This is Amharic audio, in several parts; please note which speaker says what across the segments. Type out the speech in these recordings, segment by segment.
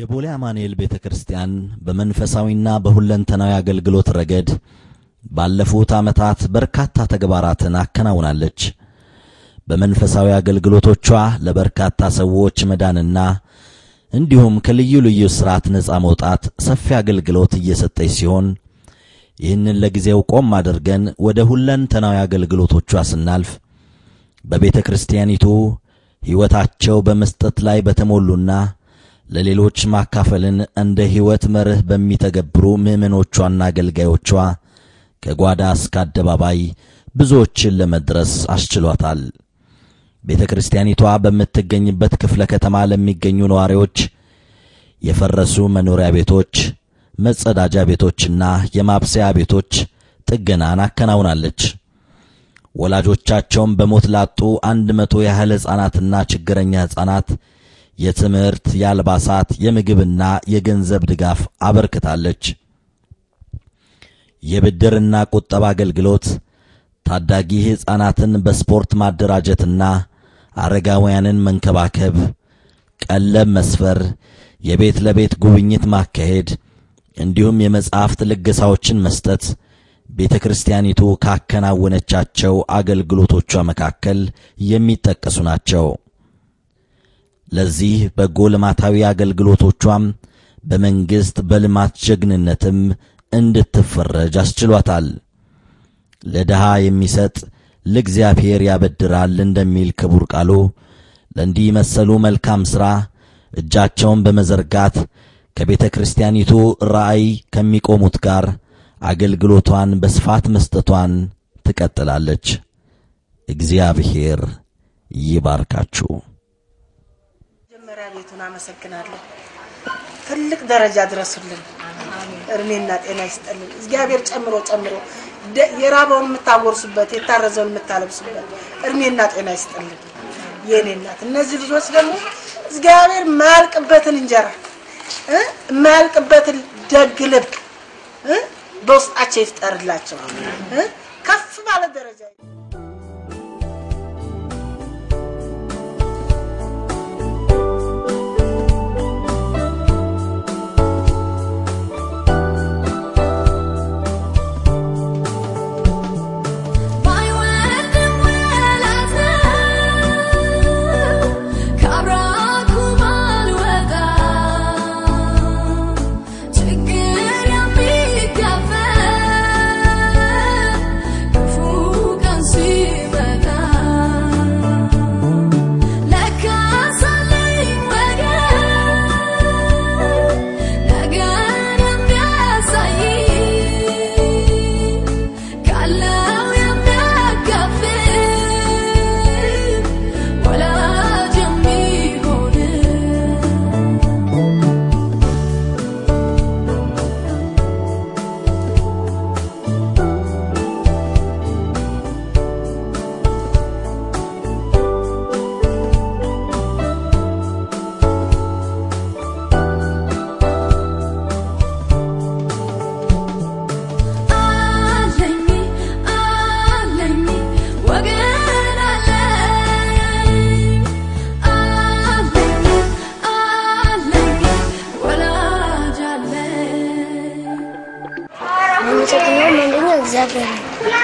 Speaker 1: የቦሌ አማኑኤል ቤተክርስቲያን በመንፈሳዊና በሁለንተናዊ አገልግሎት ረገድ ባለፉት ዓመታት በርካታ ተግባራትን አከናውናለች። በመንፈሳዊ አገልግሎቶቿ ለበርካታ ሰዎች መዳንና እንዲሁም ከልዩ ልዩ ሥርዓት ነፃ መውጣት ሰፊ አገልግሎት እየሰጠች ሲሆን ይህንን ለጊዜው ቆም አድርገን ወደ ሁለንተናዊ አገልግሎቶቿ ስናልፍ በቤተክርስቲያኒቱ ሕይወታቸው በመስጠት ላይ በተሞሉና ለሌሎች ማካፈልን እንደ ሕይወት መርህ በሚተገብሩ ምእመኖቿና አገልጋዮቿ ከጓዳ እስከ አደባባይ ብዙዎችን ለመድረስ አስችሏታል። ቤተክርስቲያኒቷ በምትገኝበት ክፍለ ከተማ ለሚገኙ ነዋሪዎች የፈረሱ መኖሪያ ቤቶች፣ መጸዳጃ ቤቶችና የማብሰያ ቤቶች ጥገናን አከናውናለች። ወላጆቻቸውን በሞት ላጡ 100 ያህል ሕፃናትና ችግረኛ ሕፃናት የትምህርት፣ የአልባሳት፣ የምግብና የገንዘብ ድጋፍ አበርክታለች። የብድርና ቁጠባ አገልግሎት ታዳጊ ሕፃናትን በስፖርት ማደራጀትና አረጋውያንን መንከባከብ፣ ቀለብ መስፈር፣ የቤት ለቤት ጉብኝት ማካሄድ እንዲሁም የመጻሕፍት ልገሳዎችን መስጠት ቤተክርስቲያኒቱ ካከናወነቻቸው አገልግሎቶቿ መካከል የሚጠቀሱ ናቸው። ለዚህ በጎ ልማታዊ አገልግሎቶቿም በመንግስት በልማት ጀግንነትም እንድትፈረጅ አስችሏታል። ለድሃ የሚሰጥ ለእግዚአብሔር ያበድራል እንደሚል ክቡር ቃሉ ለእንዲህ መሰሉ መልካም ሥራ እጃቸውን በመዘርጋት ከቤተክርስቲያኒቱ ራእይ ከሚቆሙት ጋር አገልግሎቷን በስፋት መስጠቷን ትቀጥላለች። እግዚአብሔር ይባርካችሁ።
Speaker 2: መጀመሪያ ቤቱን አመሰግናለሁ። ትልቅ ደረጃ ድረሱልን። እርሜና ጤና ይስጥልን። እግዚአብሔር ጨምሮ የራበውን የምታጎርሱበት የታረዘውን የምታለብሱበት እርሜና ጤና ይስጥልን። የኔ እናት እነዚህ ልጆች ደግሞ እግዚአብሔር ማያልቅበትን እንጀራ ማያልቅበትን ደግ ልብ በውስጣቸው ይፍጠርላቸው። ከፍ ባለ ደረጃ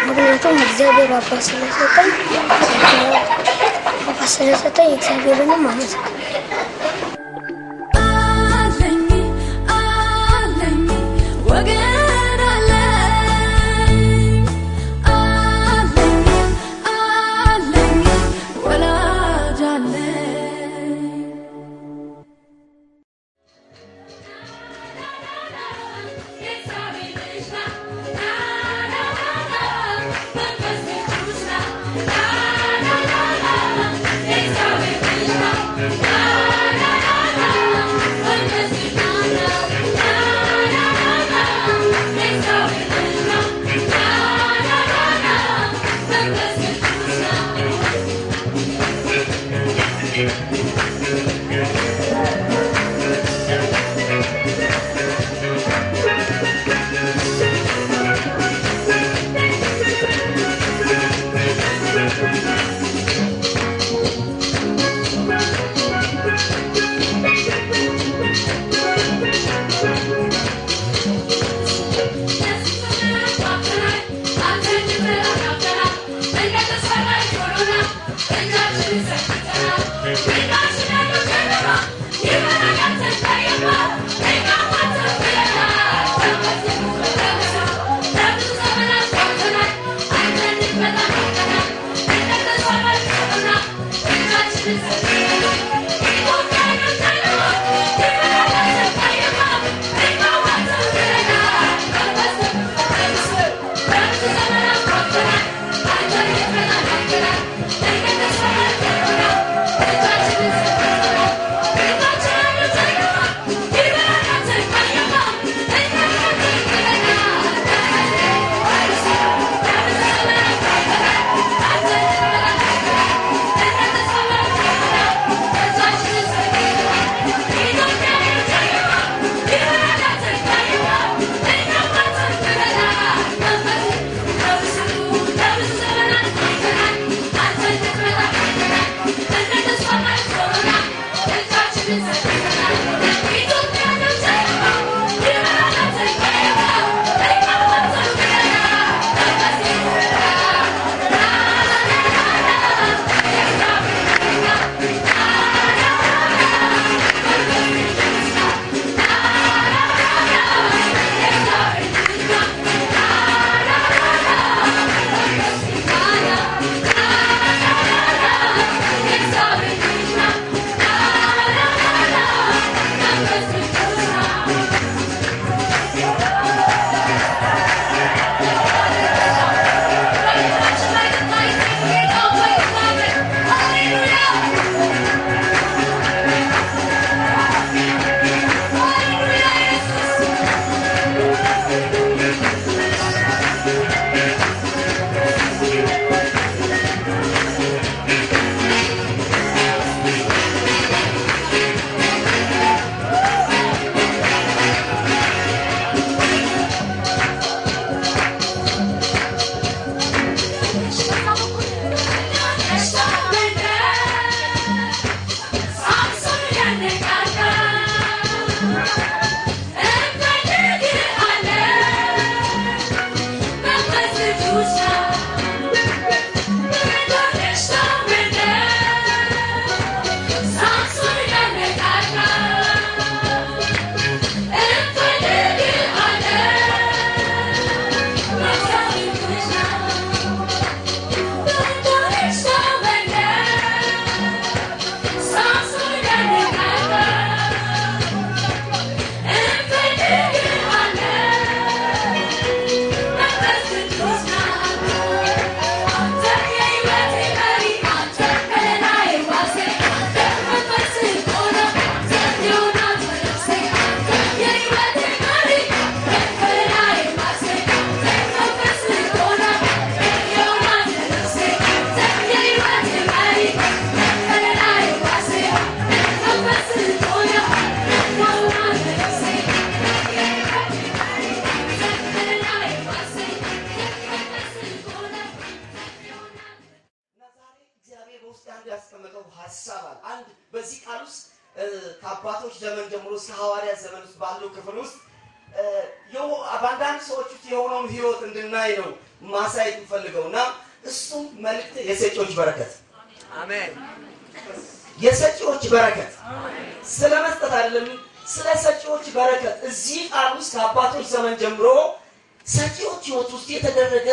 Speaker 2: ምክንያቱም እግዚአብሔር አባት ስለሰጠኝ እግዚአብሔርንም አመሰግናለሁ።
Speaker 3: ሐሳባል አንድ በዚህ ቃል ውስጥ ከአባቶች ዘመን ጀምሮ እስከ ሐዋርያት ዘመን ውስጥ ባለው ክፍል ውስጥ አባንዳንድ ሰዎች የሆነውን ህይወት እንድናይ ነው ማሳየት ፈልገውና እሱ መልእክት የሰጪዎች በረከት አሜን የሰጪዎች በረከት ስለመስጠት አይደለም ስለ ሰጪዎች በረከት እዚህ ቃል ውስጥ ከአባቶች ዘመን ጀምሮ ሰጪዎች ህይወት ውስጥ የተደረገ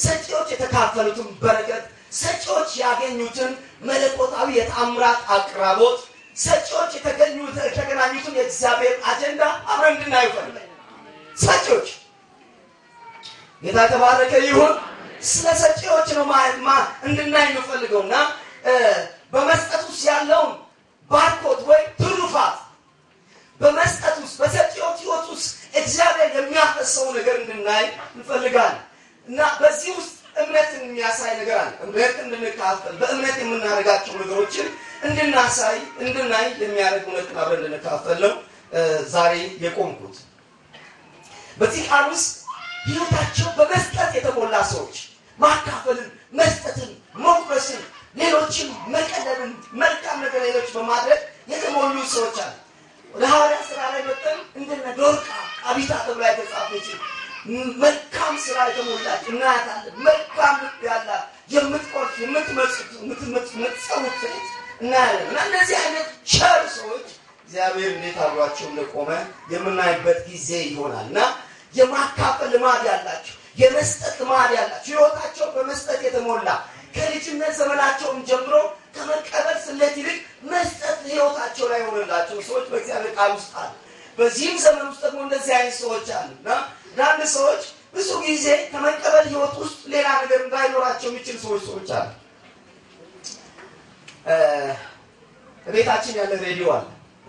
Speaker 3: ሰጪዎች የተካፈሉትን በረከት ሰጪዎች ያገኙትን መለኮታዊ የተአምራት አቅራቦት ሰጪዎች የተገናኙትን የእግዚአብሔር አጀንዳ አብረን እንድናይ ፈልጋለሁ ሰጪዎች ጌታ ተባረከ ይሁን ስለ ሰጪዎች ነው እንድናይ ፈልገውና በመስጠት ውስጥ ያለውን ባርኮት ወይ ትሩፋት በመስጠት ውስጥ በሰጪዎች ህይወት ውስጥ እግዚአብሔር የሚያፈሰው ነገር እንድናይ እንፈልጋለን እና በዚህ ውስጥ እምነትን የሚያሳይ ነገር አለ እምነት እንድንካፈል በእምነት የምናደርጋቸው ነገሮችን እንድናይ የሚያደርግ እውነት አብረን እንድንካፈል ነው ዛሬ የቆምኩት በዚህ ቃል ውስጥ ህይወታቸው በመስጠት የተሞላ ሰዎች ማካፈልን መስጠትን መቁረስን ሌሎችን መቀለልን መልካም ነገር ሌሎች በማድረግ የተሞሉ ሰዎች አሉ ወደ ሐዋርያት ሥራ ላይ መጥተን እንደነ ዶርቃ አቢታ ተብላ የተጻፈች መልካም ስራ የተሞላች እናታለን መልካም ያላት የምትቆርጥ የምትመጽውት እናያለን እና እነዚህ አይነት ቸር ሰዎች እግዚአብሔር እንዴት አብሯቸው እንደቆመ የምናይበት ጊዜ ይሆናልና የማካፈል ልማድ ያላቸው የመስጠት ልማድ ያላቸው ህይወታቸው በመስጠት የተሞላ ከልጅነት ዘመናቸውም ጀምሮ ከመቀበል ስለት ሰዎች በእግዚአብሔር ቃል ውስጥ አሉ። በዚህም ዘመን ውስጥ ደግሞ እንደዚህ አይነት ሰዎች አሉና አንዳንድ ሰዎች ብዙ ጊዜ ከመቀበል ህይወት ውስጥ ሌላ ነገር እንዳይኖራቸው የሚችል ሰዎች አሉ። ቤታችን ያለ ሬዲዮ አለ።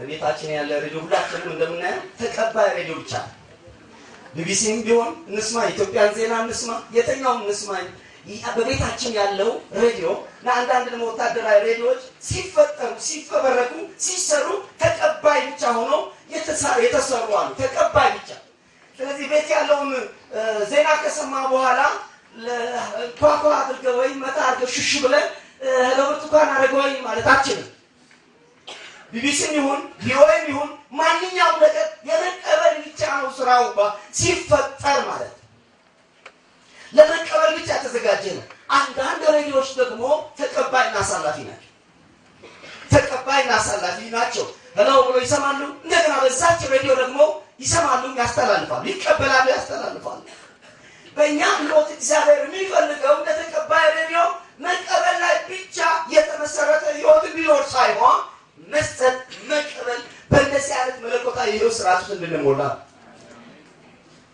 Speaker 3: ቤታችን ያለ ሬዲዮ ሁላችንም እንደምናየው ተቀባይ ሬዲዮ ብቻ ነው። ቢቢሲም ቢሆን እንስማ፣ ኢትዮጵያን ዜና እንስማ፣ የትኛውም እንስማ። በቤታችን ያለው ሬዲዮ ለአንዳንድ ደግሞ ወታደራዊ ሬዲዮዎች ሲፈጠሩ ሲፈበረኩ ሲሰሩ ተቀባይ ብቻ ሆኖ የተሰሩ አሉ። ተቀባይ ብቻ። ስለዚህ ቤት ያለውን ዜና ከሰማ በኋላ ኳኳ አድርገው ወይ መታ አድርገው ሽሽ ብለን ለብርቱካን አድርገው ወይ ማለታችን ቢቢሲም ይሁን ቪኦኤም ይሁን ማንኛውም ነገር የመቀበል ብቻ ነው ስራው ሲፈጠር ማለት ለመቀበል ብቻ ተዘጋጀ ነው። አንዳንድ ሬዲዮዎች ደግሞ ተቀባይና አሳላፊ ናቸው። ተቀባይና አሳላፊ ናቸው። ሄሎ ብሎ ይሰማሉ። እንደገና በዛች ሬዲዮ ደግሞ ይሰማሉ፣ ያስተላልፋሉ፣ ይቀበላሉ፣ ያስተላልፋሉ። በእኛ ህይወት እግዚአብሔር የሚፈልገው ለተቀባይ ሬዲዮ መቀበል ላይ ብቻ የተመሰረተ ህይወት ቢኖር ሳይሆን መስጠት፣ መቀበል በእንደዚህ አይነት መለኮታዊ የህይወት ስርዓት ውስጥ እንድንሞላ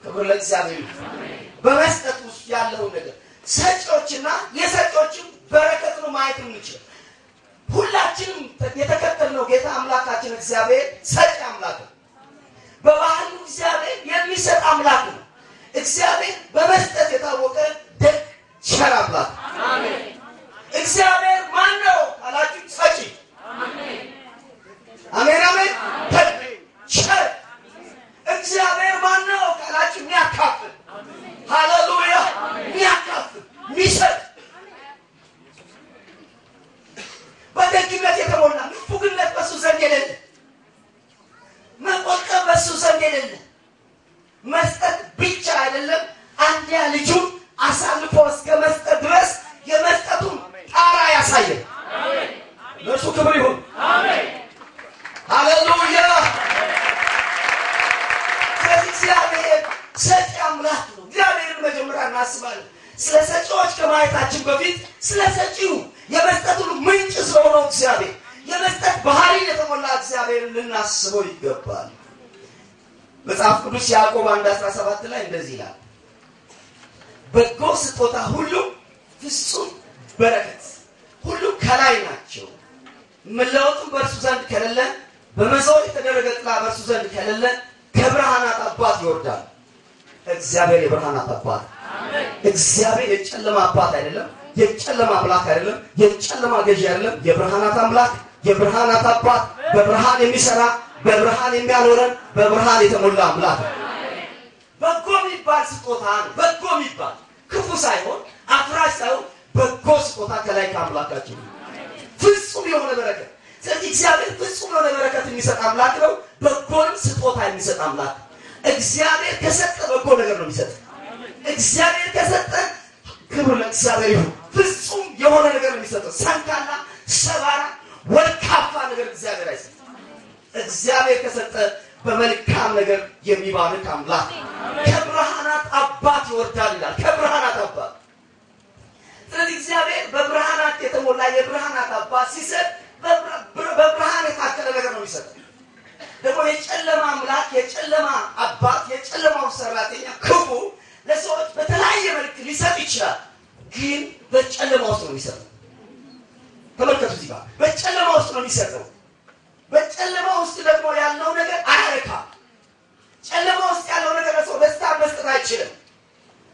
Speaker 3: ክብር ለእግዚአብሔር ይሁን። በመስጠት ውስጥ ያለው ነገር ሰጪዎችና የሰጪዎችን በረከት ነው ማየት የምንችል። ሁላችንም የተከተልነው ጌታ አምላካችን እግዚአብሔር ሰጪ አምላክ ነው። በባህሉ እግዚአብሔር የሚሰጥ አምላክ ነው። እግዚአብሔር በመስጠት የታወቀ ደግ ቸር አምላክ ነው። አሜን። እግዚአብሔር ማን ነው ካላችሁ ሰጪ። አሜን አሜን አሜን። ቸር እግዚአብሔር ማን ነው ካላችሁ የሚያካፍል። ሃሌሉያ። የሚያካፍል የሚሰጥ በደግነት የተሞላ ንፉግነት በሱ ዘንድ የሌለ መቆጠብ በሱ ዘንድ የሌለ መስጠት ብቻ አይደለም አንድያ ልጁን አሳልፎ እስከ መስጠት ድረስ የመስጠቱን ጣራ ያሳየን። አሜን። ለእርሱ ክብር ይሁን። አሜን ሃሌሉያ። እግዚአብሔር ሰጪ አምላክ ነው። እግዚአብሔርን መጀመሪያ እናስባለን። ስለ ሰጪዎች ከማየታችን በፊት ስለ ሰጪው የመስጠቱን ምንጭ ስለሆነው እግዚአብሔር የመስጠት ባህሪ የተሞላ እግዚአብሔርን ልናስበው ይገባል። መጽሐፍ ቅዱስ ያዕቆብ 1:17 ላይ እንደዚህ ይላል፣ በጎ ስጦታ ሁሉ ፍጹም በረከት ሁሉ ከላይ ናቸው፣ መለወጥም በእርሱ ዘንድ ከሌለ፣ በመዞር የተደረገ ጥላ በእርሱ ዘንድ ከሌለ ከብርሃናት አባት ይወርዳል። እግዚአብሔር የብርሃናት አባት። አሜን። እግዚአብሔር የጨለማ አባት አይደለም፣ የጨለማ አምላክ አይደለም፣ የጨለማ ገዢ አይደለም። የብርሃናት አምላክ፣ የብርሃናት አባት፣ በብርሃን የሚሰራ በብርሃን የሚያኖረን በብርሃን የተሞላ አምላክ ነው። በጎ የሚባል ስጦታ ነው። በጎ የሚባል ክፉ ሳይሆን አፍራሽ ሳይሆን በጎ ስጦታ ከላይ ከአምላካችን ፍጹም የሆነ በረከት። ስለዚህ እግዚአብሔር ፍጹም የሆነ በረከት የሚሰጥ አምላክ ነው። በጎንም ስጦታ የሚሰጥ አምላክ። እግዚአብሔር ከሰጠ በጎ ነገር ነው የሚሰጥ። እግዚአብሔር ከሰጠ ክብር ለእግዚአብሔር ይሁን። ፍጹም የሆነ ነገር ነው የሚሰጥ። ሰንካላ ሰባራ ወልካፋ ነገር እግዚአብሔር አይሰጥም። እግዚአብሔር ከሰጠ በመልካም ነገር የሚባርክ አምላክ። ከብርሃናት አባት ይወርዳል ይላል። ከብርሃናት አባት። ስለዚህ እግዚአብሔር በብርሃናት የተሞላ የብርሃናት አባት ሲሰጥ በብርሃን የታከለ ነገር ነው የሚሰጠው። ደግሞ የጨለማ አምላክ፣ የጨለማ አባት፣ የጨለማው ሰራተኛ ክፉ ለሰዎች በተለያየ መልክ ሊሰጥ ይችላል፣ ግን በጨለማ ውስጥ ነው የሚሰጠው። ተመልከቱ እዚህ ጋር በጨለማ ውስጥ ነው የሚሰጠው። በጨለማ ውስጥ ደግሞ ያለው ነገር አያረካም። ጨለማ ውስጥ ያለው ነገር ለሰው ደስታ መስጠት አይችልም።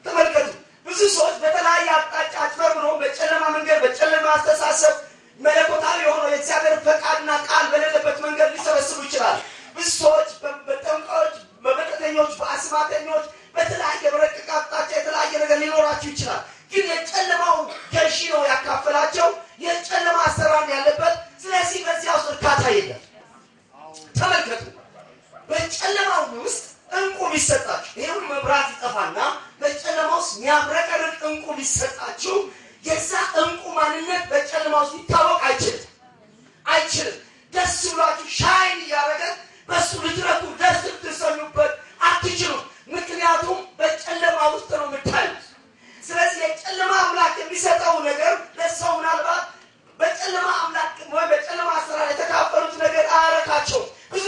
Speaker 3: ተመልከቱ ብዙ ሰዎች በተለያየ አቅጣጫ አጭበርብረው በጨለማ መንገድ በጨለማ አስተሳሰብ መለኮታዊ የሆነው የእግዚአብሔር ፈቃድና ቃል በሌለበት መንገድ ሊሰበስቡ ይችላል። ብዙ ሰዎች በጠንቋዮች፣ በመተተኞች፣ በአስማተኞች በተለያየ በረቀቀ አቅጣጫ የተለያየ ነገር ሊኖራቸው ይችላል። ግን የጨለማው ገዢ ነው ያካፈላቸው። የጨለማ አሰራር ያለበት። ስለዚህ በዚያ ውስጥ እርካታ የለም። ተመልከቱ በጨለማው ውስጥ እንቁ ቢሰጣችሁ፣ ይሄው መብራት ይጠፋና በጨለማ ውስጥ የሚያብረቀርቅ እንቁ ቢሰጣችሁ የዛ እንቁ ማንነት በጨለማ ውስጥ ሊታወቅ አይችልም። ደስ ብሏችሁ ሻይን እያደረገ በሱ ልትረኩ ደስ ልትሰኙበት አትችሉም። ምክንያቱም በጨለማ ውስጥ ነው የምታዩት። ስለዚህ የጨለማ አምላክ የሚሰጠው ነገር ለሰው ምናልባት በጨለማ አምላክ ወይ በጨለማ አሰራር የተካፈሉት ነገር አያረካቸው። ብዙ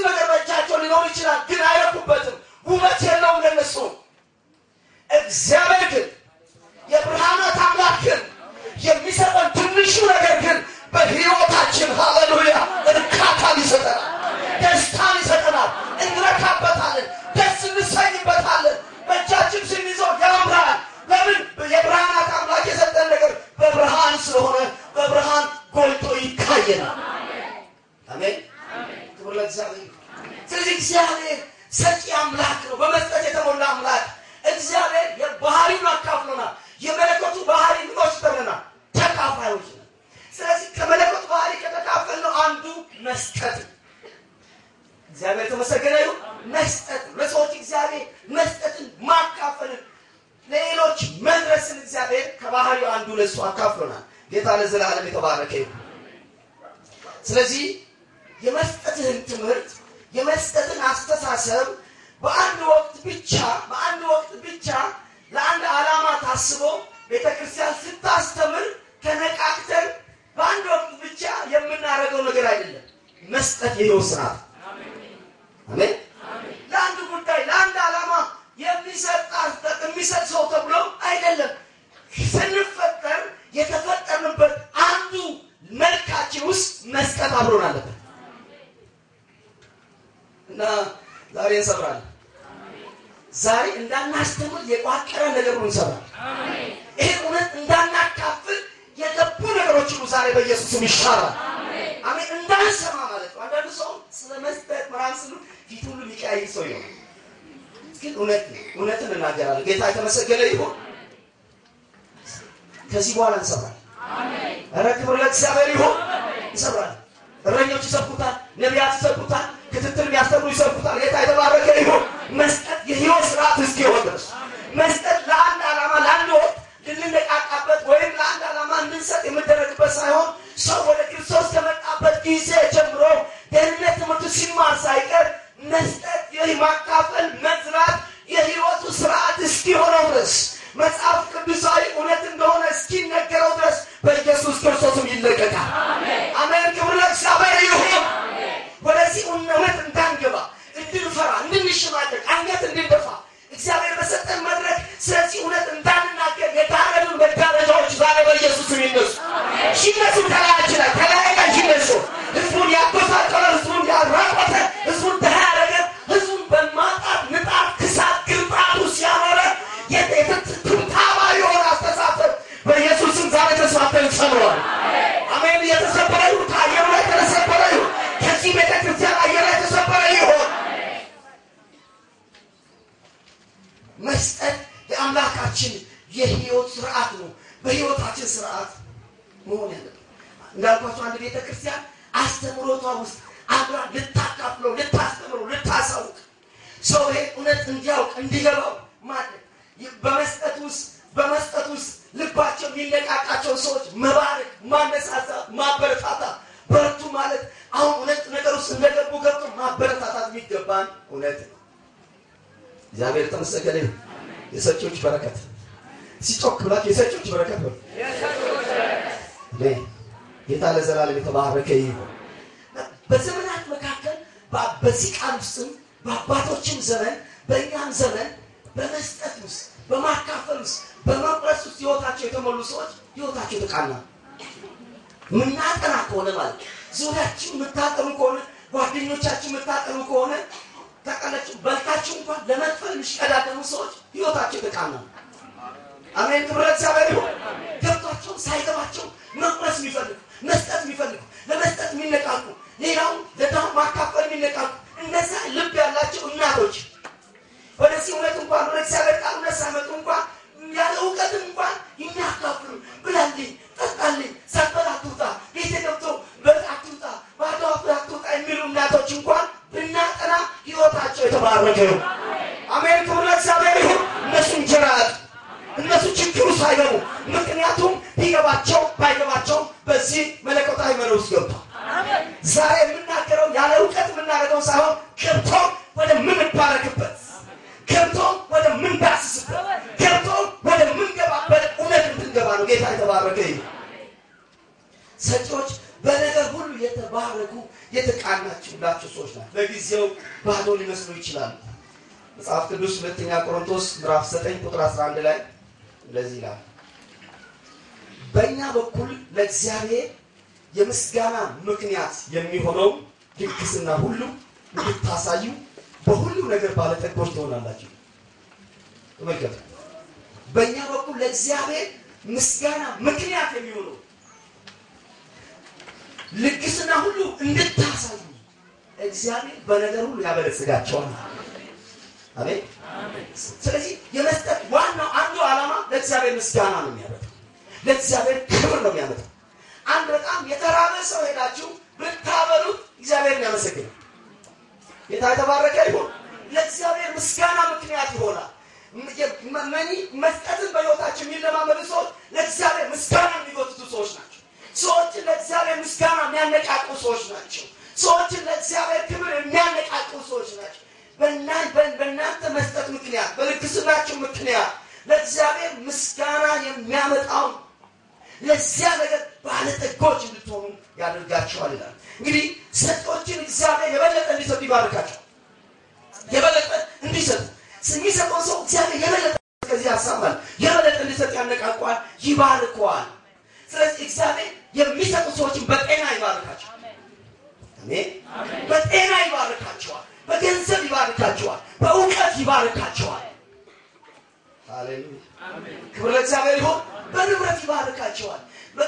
Speaker 3: ያሳየን። አሜን ክብር ለእግዚአብሔር። ስለዚህ እግዚአብሔር ሰጪ አምላክ ነው፣ በመስጠት የተሞላ አምላክ። እግዚአብሔር የባህሪውን አካፍሎናል። የመለኮቱ ባህሪ ምኖች ተብለናል፣ ተካፋዮች ነን። ስለዚህ ከመለኮቱ ባህሪ ከተካፈልነው አንዱ መስጠት። እግዚአብሔር የተመሰገነ ይሁን። መስጠት ለሰዎች እግዚአብሔር መስጠትን ማካፈልን ለሌሎች መድረስን እግዚአብሔር ከባህሪው አንዱ ለሱ አካፍሎናል። ጌታ ለዘላለም የተባረከ ይሁን። ስለዚህ የመስጠትን ትምህርት የመስጠትን አስተሳሰብ በአንድ ወቅት ብቻ ለአንድ ዓላማ ታስቦ ቤተክርስቲያን ስታስተምር ተነቃቅተን በአንድ ወቅት ብቻ የምናደርገው ነገር አይደለም። መስጠት የሕይወት ስርዓት። አሜን። ለአንድ ጉዳይ ለአንድ ዓላማ የሚሰጥ ሰው ተብሎ አይደለም። ስንፈጠር የተፈጠርንበት አንዱ መልካችን ውስጥ መስጠት አብሮን አለበት እና ዛሬ እንሰብራለን። ዛሬ እንዳናስተምር የቋቀረ ነገር ነው እንሰብራለን። ይሄ እውነት እንዳናካፍል የገቡ ነገሮች ሁሉ ዛሬ በኢየሱስም ይሻራል። አሜን። እንዳንሰማ ማለት ነው። አንዳንድ ሰው ስለመስጠት መራስሉ ፊት ሁሉ ሊቀያይ ሰው ይሆናል። ግን እውነትን እናገራለን። ጌታ የተመሰገነ ይሁን። ከዚህ በኋላ እንሰብራለን። አሜን። ኧረ ክብር ለእግዚአብሔር ይሁን። እንሰብራለን። እረኞች ይሰብኩታል፣ ነቢያት ይሰብኩታል፣ ክትትል የሚያስተምሩ ይሰብኩታል። ጌታ የተባረከ ይሁን። መስጠት የሕይወት ስርዓት እስኪሆን ድረስ መስጠት ለአንድ ዓላማ ለአንድ ወቅት ልንነቃቃበት ወይም ለአንድ ዓላማ እንድንሰጥ የምደረግበት ሳይሆን ሰው ወደ ክርስቶስ ከመጣበት ጊዜ ጀምሮ ደህንነት ትምህርቱ ሲማር ሳይቀር መስጠት የማካፈል መዝራት የሕይወቱ ስርዓት እስኪሆነው ድረስ መጽሐፍ ቅዱሳዊ እውነት እንደሆነ እስኪነገረው ድረስ በኢየሱስ ክርስቶስም ይለቀቃል። አሜን። ክብር ለእግዚአብሔር ይሁን። ወደዚህ እውነት እንዳንገባ እንድንፈራ እንድንሸማቀቅ አንገት እንድንደፋ እግዚአብሔር በሰጠን መድረክ ስለዚህ እውነት እንዳንናገር የታረዱን መጋረጃዎች ዛሬ በኢየሱስም ይነሱ። ይነሱ ከላያችን ላይ ከላይ ላይ ይነሱ። ህዝቡን ያጎሳቆለ ህዝቡን ያራቆተ ህዝቡን ድሃ ያደረገ ህዝቡን በማጣት ንጣት ክሳት ግርጣቱ ሲያኖረ የትምታባ የሆነ አስተሳሰብ በኢየሱስም ዛሬ ተስፋፍተን ሰብረዋል። አሜን። የተሰበረ ይሁን። ከአየሩ ላይ የተሰበረ ይሁን። ከዚህ ቤተክርስቲያን አየር ላይ የተሰበረ ይሁን። መስጠት የአምላካችን የሕይወት ስርዓት ነው። በሕይወታችን ስርዓት መሆን ያለበት እንዳልኳቸው አንድ ቤተክርስቲያን አስተምሮቷ ውስጥ አብራ ልታካፍለው፣ ልታስተምረው፣ ልታሳውቅ ሰው ይሄ እውነት እንዲያውቅ እንዲገባው ማለት በመስጠት ውስጥ ልባቸው የሚነቃቃቸው ሰዎች መባረክ፣ ማነሳሳት፣ ማበረታታት በርቱ ማለት አሁን እውነት ነገር ውስጥ እንደገቡ ገብቶ ማበረታታት የሚገባን እውነት ነው። እግዚአብሔር ተመሰገነ ይሁን። የሰጪዎች በረከት ሲጮክ ብላችሁ የሰጪዎች በረከት ነው። ጌታ ለዘላለም የተባረከ ይሁን። በዘመናት መካከል በዚህ ቃል ውስጥም በአባቶችም ዘመን በእኛም ዘመን በመስጠት ውስጥ በማካፈል ውስጥ በመቁረስ ውስጥ ህይወታቸው የተሞሉ ሰዎች ህይወታቸው የተቃና ምናጠና ከሆነ ማለት ዙሪያችን የምታጠኑ ከሆነ ጓደኞቻችን የምታጠኑ ከሆነ ተቀለጭ በልታችሁ እንኳን ለመክፈል የሚሽቀዳደሙ ሰዎች ህይወታቸው የተቃና። አሜን። ክብር ለእግዚአብሔር ይሁን። ገብቷቸው ሳይገባቸው መቁረስ የሚፈልጉ መስጠት የሚፈልጉ ለመስጠት የሚነቃቁ ሌላው ለዳው ማካፈል የሚነቃቁ እነዛ ልብ ያላቸው እናቶች ወደዚህ እውነት እንኳን ወደ እግዚአብሔር ቃል ሳይመጡ እንኳን ያለ እውቀት እንኳን የሚያካፍሉ ብላልኝ ጠጣልኝ ሳትበላ አትውጣ ቤተ ገብቶ በአትውጣ ባዶ አትውጣ የሚሉ እናቶች እንኳን ብናጠና ህይወታቸው የተባረከ ነው። አሜን። ክብር ለእግዚአብሔር ይሁን። እነሱ እንጀራ እነሱ ችግሩ ሳይገቡ ምክንያቱም ቢገባቸው ባይገባቸው በዚህ መለኮታዊ መርህ ውስጥ ገብቷል። ዛሬ የምናገረው ያለ እውቀት የምናደርገው ሳይሆን ገብቶ ወደ ምንባረክበት ገብቶ ወደ ምንዳስስበት ገብቶ ወደ ምንገባበት እውነት እንድንገባ ነው። ጌታ የተባረከ ይሁን። ሰጪዎች በነገር ሁሉ የተባረኩ የተቃናችሁላችሁ ሰዎች ናቸው። ለጊዜው ባዶ ሊመስሉ ይችላሉ። መጽሐፍ ቅዱስ ሁለተኛ ቆሮንቶስ ምዕራፍ 9 ቁጥር 11 ላይ እንደዚህ ይላል፣ በእኛ በኩል ለእግዚአብሔር የምስጋና ምክንያት የሚሆነው ድግስና ሁሉ እንድታሳዩ በሁሉ ነገር ባለጠጎች ትሆናላችሁ። ተመልከቱ። በእኛ በኩል ለእግዚአብሔር ምስጋና ምክንያት የሚሆነው ልግስና ሁሉ እንድታሳዩ እግዚአብሔር በነገር ሁሉ ያበለጽጋቸዋል። አሜን። ስለዚህ የመስጠት ዋናው አንዱ ዓላማ ለእግዚአብሔር ምስጋና ነው የሚያመጣው፣ ለእግዚአብሔር ክብር ነው የሚያመጣው። አንድ በጣም የተራበ ሰው ሄዳችሁ ብታበሉት እግዚአብሔርን ያመሰግናል። ጌታ የተባረከ ይሁን። ለእግዚአብሔር ምስጋና ምክንያት ይሆናል። መስጠትን በሕይወታቸው የሚለማመዱ ሰዎች ለእግዚአብሔር ምስጋና የሚጎትቱ ሰዎች ናቸው። ሰዎችን ለእግዚአብሔር ምስጋና የሚያነቃቁ ሰዎች ናቸው። ሰዎችን ለእግዚአብሔር ክብር የሚያነቃቁ ሰዎች ናቸው። በእናንተ መስጠት ምክንያት በልግስናችሁ ምክንያት ለእግዚአብሔር ምስጋና የሚያመጣው ለዚያ ነገር ባለጠጎች እንድትሆኑ ያደርጋቸዋል ይላል። እንግዲህ ሰጦችን እግዚአብሔር የበለጠ እንዲሰጡ ይባርካቸው። የበለጠ እንዲሰጡ የሚሰጠው ሰው እግዚአብሔር የበለጠ ከዚህ ያሳባል፣ የበለጠ እንዲሰጥ ያነቃቋል፣ ይባርከዋል። ስለዚህ እግዚአብሔር የሚሰጡ ሰዎችን በጤና ይባርካቸው። አሜን። በጤና ይባርካቸዋል፣ በገንዘብ ይባርካቸዋል፣ በእውቀት ይባርካቸዋል። ሃሌሉያ አሜን። ክብር ለእግዚአብሔር ይሁን። በንብረት ይባርካቸዋል።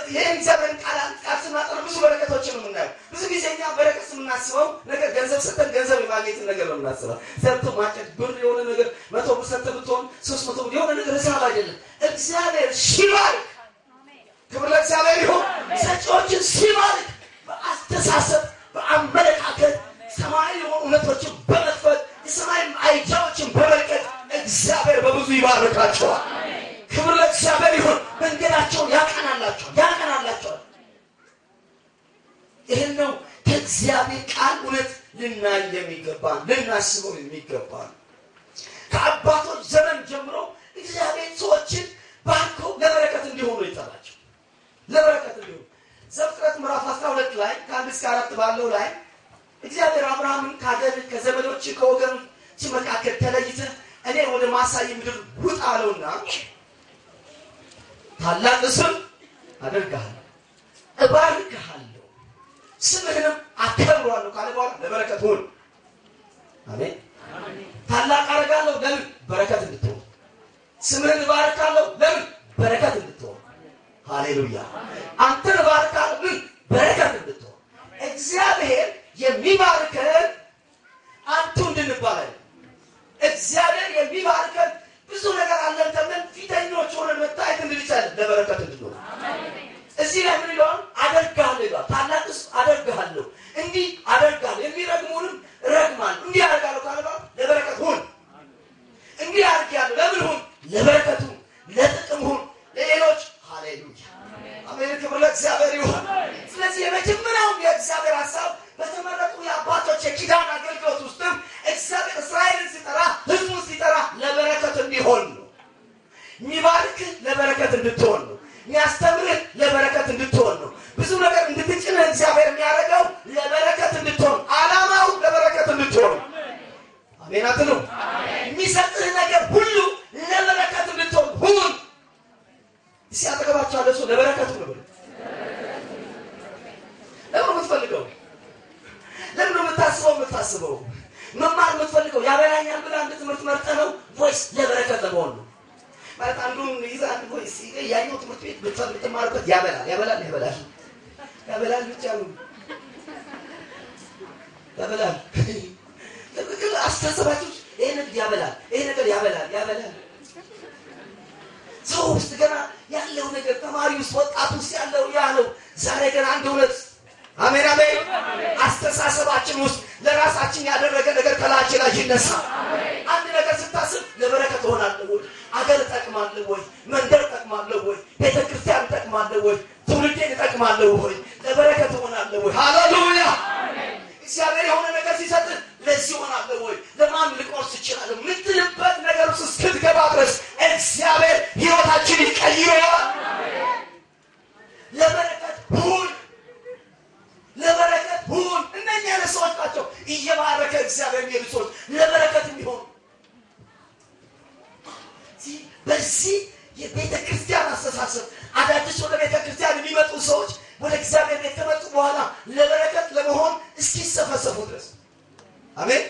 Speaker 3: ይሄን እግዚአብሔርን ቃል ስናጠና ብዙ በረከቶችን ነው የምናየው። ብዙ ጊዜ እኛ በረከት የምናስበው ነገር ገንዘብ ሰጠን ገንዘብ የማግኘትን ነገር ነው የምናስበው። ሰርቶ ማጨድ ብር የሆነ ነገር 100 ብር ሰጥተህ ብትሆን 300 ብር የሆነ ነገር ሂሳብ አይደለም። እግዚአብሔር ሲባርክ ክብር ለእግዚአብሔር ይሁን። ሰጪዎችን ሲባርክ በአስተሳሰብ በአመለካከት ሰማያዊ የሆኑ እውነቶችን በመክፈት የሰማይ አይዲያዎችን በመልቀቅ እግዚአብሔር በብዙ ይባርካቸዋል። ክብር ለእግዚአብሔር ይሁን። መንገዳቸውን ያቀናላቸዋል። ይህን ነው ከእግዚአብሔር ቃል እውነት ልናይ የሚገባን ልናስበው የሚገባን። ከአባቶች ዘመን ጀምሮ እግዚአብሔር ሰዎችን ባርኮ ለበረከት እንዲሆኑ ይጠራቸው። ለበረከት እንዲሆኑ ዘፍጥረት ምዕራፍ 12 ላይ ከ1 እስከ 4 ባለው ላይ እግዚአብሔር አብርሃምን ከሀገር ከዘመዶች ከወገኖች መካከል ተለይተህ እኔ ወደ ማሳይ ምድር ውጣ አለውና ታላቅ ስም አደርግሃለሁ፣ እባርክሃለሁ፣ ስምህንም አከብረዋለሁ ካለ በኋላ ለበረከት ሁን። አሜን። ታላቅ አደርጋለሁ ለምን? በረከት እንድትሆን። ስምህን እባርካለሁ ለምን? በረከት እንድትሆን። ሃሌሉያ። አንተን እባርካለሁ ምን? በረከት እንድትሆን። እግዚአብሔር የሚባርከን አንቱ እንድንባል አይደለም። እግዚአብሔር የሚባርከን ብዙ ነገር አለን ተብለን ፊተኞች ሆነን መታየት እንድንችል ለበረከት እንድንሆን። እዚህ ላይ ምን ይላል? አደርግሃለሁ ይላል። ታላቅስ አደርግሃለሁ፣ እንዲህ አደርግሃለሁ፣ የሚረግሙንም እረግማለሁ፣ እንዲህ አደርጋለሁ ካለ ለበረከት ሁን። እንዲህ አደርግሃለሁ ለምን ሁን? ለበረከት ሁን፣ ለጥቅም ሁን፣ ለሌሎች። ሃሌሉያ አሜን። ክብር ለእግዚአብሔር ይሁን። ስለዚህ የመጀመሪያው የእግዚአብሔር ሐሳብ በተመረጡ የአባቶች የኪዳን አገልግሎት ውስጥም እግዚአብሔር እስራኤልን ሲጠራ ህዝቡን ሲጠራ ለበረከት እንዲሆን ነው። የሚባርክህ ለበረከት እንድትሆን ነው። የሚያስተምርህ ለበረከት እንድትሆን ነው። ብዙ ነገር እንድትጭንህ እግዚአብሔር የሚያደርገው ለበረከት እንድትሆን፣ ዓላማው ለበረከት እንድትሆን። አሜን አትሉ? የሚሰጥህ ነገር ሁሉ ለበረከት እንድትሆን ሁን። እስኪ አጠገባችሁ ያለ ሰው ለበረከት ነው ብሎ ለምን የምትፈልገው? ለምን የምታስበው? መማር የምትፈልገው ያበላኛል ብለህ አንድ ትምህርት መርጠህ ነው ወይስ ለበረከት ለመሆን ነው? ማለት አንዱን ይዘህ አንድ ወይስ ያኛው ትምህርት ቤት ብትማርበት ያበላል ብቻ ነው ያበላል። ለምን አስተሳሰባችሁ ይሄ ነገር ያበላል። ሰው ውስጥ ገና ያለው ነገር ተማሪ ውስጥ ወጣት ውስጥ ያለው ያለው ዛሬ ገና አንድ እውነት አሜን አሜን። አስተሳሰባችን ውስጥ ለራሳችን ያደረገ ነገር ከላችን ላይ ይነሳ። አንድ ነገር ስታስብ ለበረከት ሆናለሁ ወይ? አገር ጠቅማለሁ ወይ? መንደር ጠቅማለሁ ወይ? ቤተክርስቲያን ጠቅማለሁ ወይ? ትውልዴን ጠቅማለሁ ወይ? ለበረከት ሆናለሁ ወይ? ሃሌሉያ አሜን። እግዚአብሔር የሆነ ነገር ሲሰጥ ለዚህ ሆናለሁ ወይ? ለማን ልቆርስ እችላለሁ ምትልበት ነገር ውስጥ እስክትገባ ድረስ እግዚአብሔር ሕይወታችን ይቀይረዋል። ለበረከት ሁን። እነኛ ሰዎች ናቸው እየባረከ እግዚአብሔር የሚሄዱ ሰዎች ለበረከት የሚሆኑ። በዚህ የቤተ ክርስቲያን አስተሳሰብ አዳዲስ ወደ ቤተ ክርስቲያን የሚመጡ ሰዎች ወደ እግዚአብሔር ቤት ከመጡ በኋላ ለበረከት ለመሆን እስኪሰፈሰፉ ድረስ አሜን።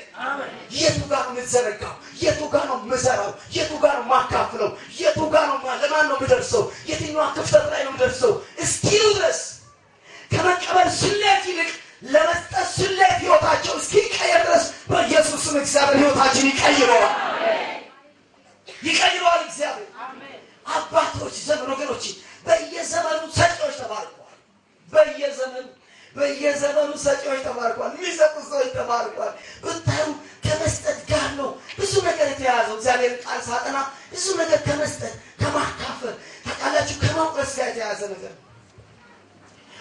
Speaker 3: የቱ ጋር ነው የምትዘረጋው? የቱ ጋር ነው የምዘራው? የቱ ጋር ነው የማካፍለው? የቱ ጋር ነው ለማን ነው የምደርሰው? የትኛዋ ክፍተት ላይ ነው የምደርሰው እስኪሉ ድረስ ከመቀበል ስለ ይልቅ ለመስጠት ስሌት ህይወታቸው እስኪቀየር ድረስ በኢየሱስ ስም እግዚአብሔር ህይወታችን ይቀይረዋል። እግዚአብሔር። አባቶች ዘመን ወገኖች በየዘመኑ ሰጪዎች ተባርኳል። በየዘመኑ ሰጪዎች ተባርኳል። የሚሰጡ ሰዎች ተባርኳል። ብታዩ ከመስጠት ጋር ነው ብዙ ነገር የተያዘው። እግዚአብሔር ቃል ሳጠና ብዙ ነገር ከመስጠት ከማካፈል ታውቃላችሁ ከማውረስ ጋር የተያዘ ነገር።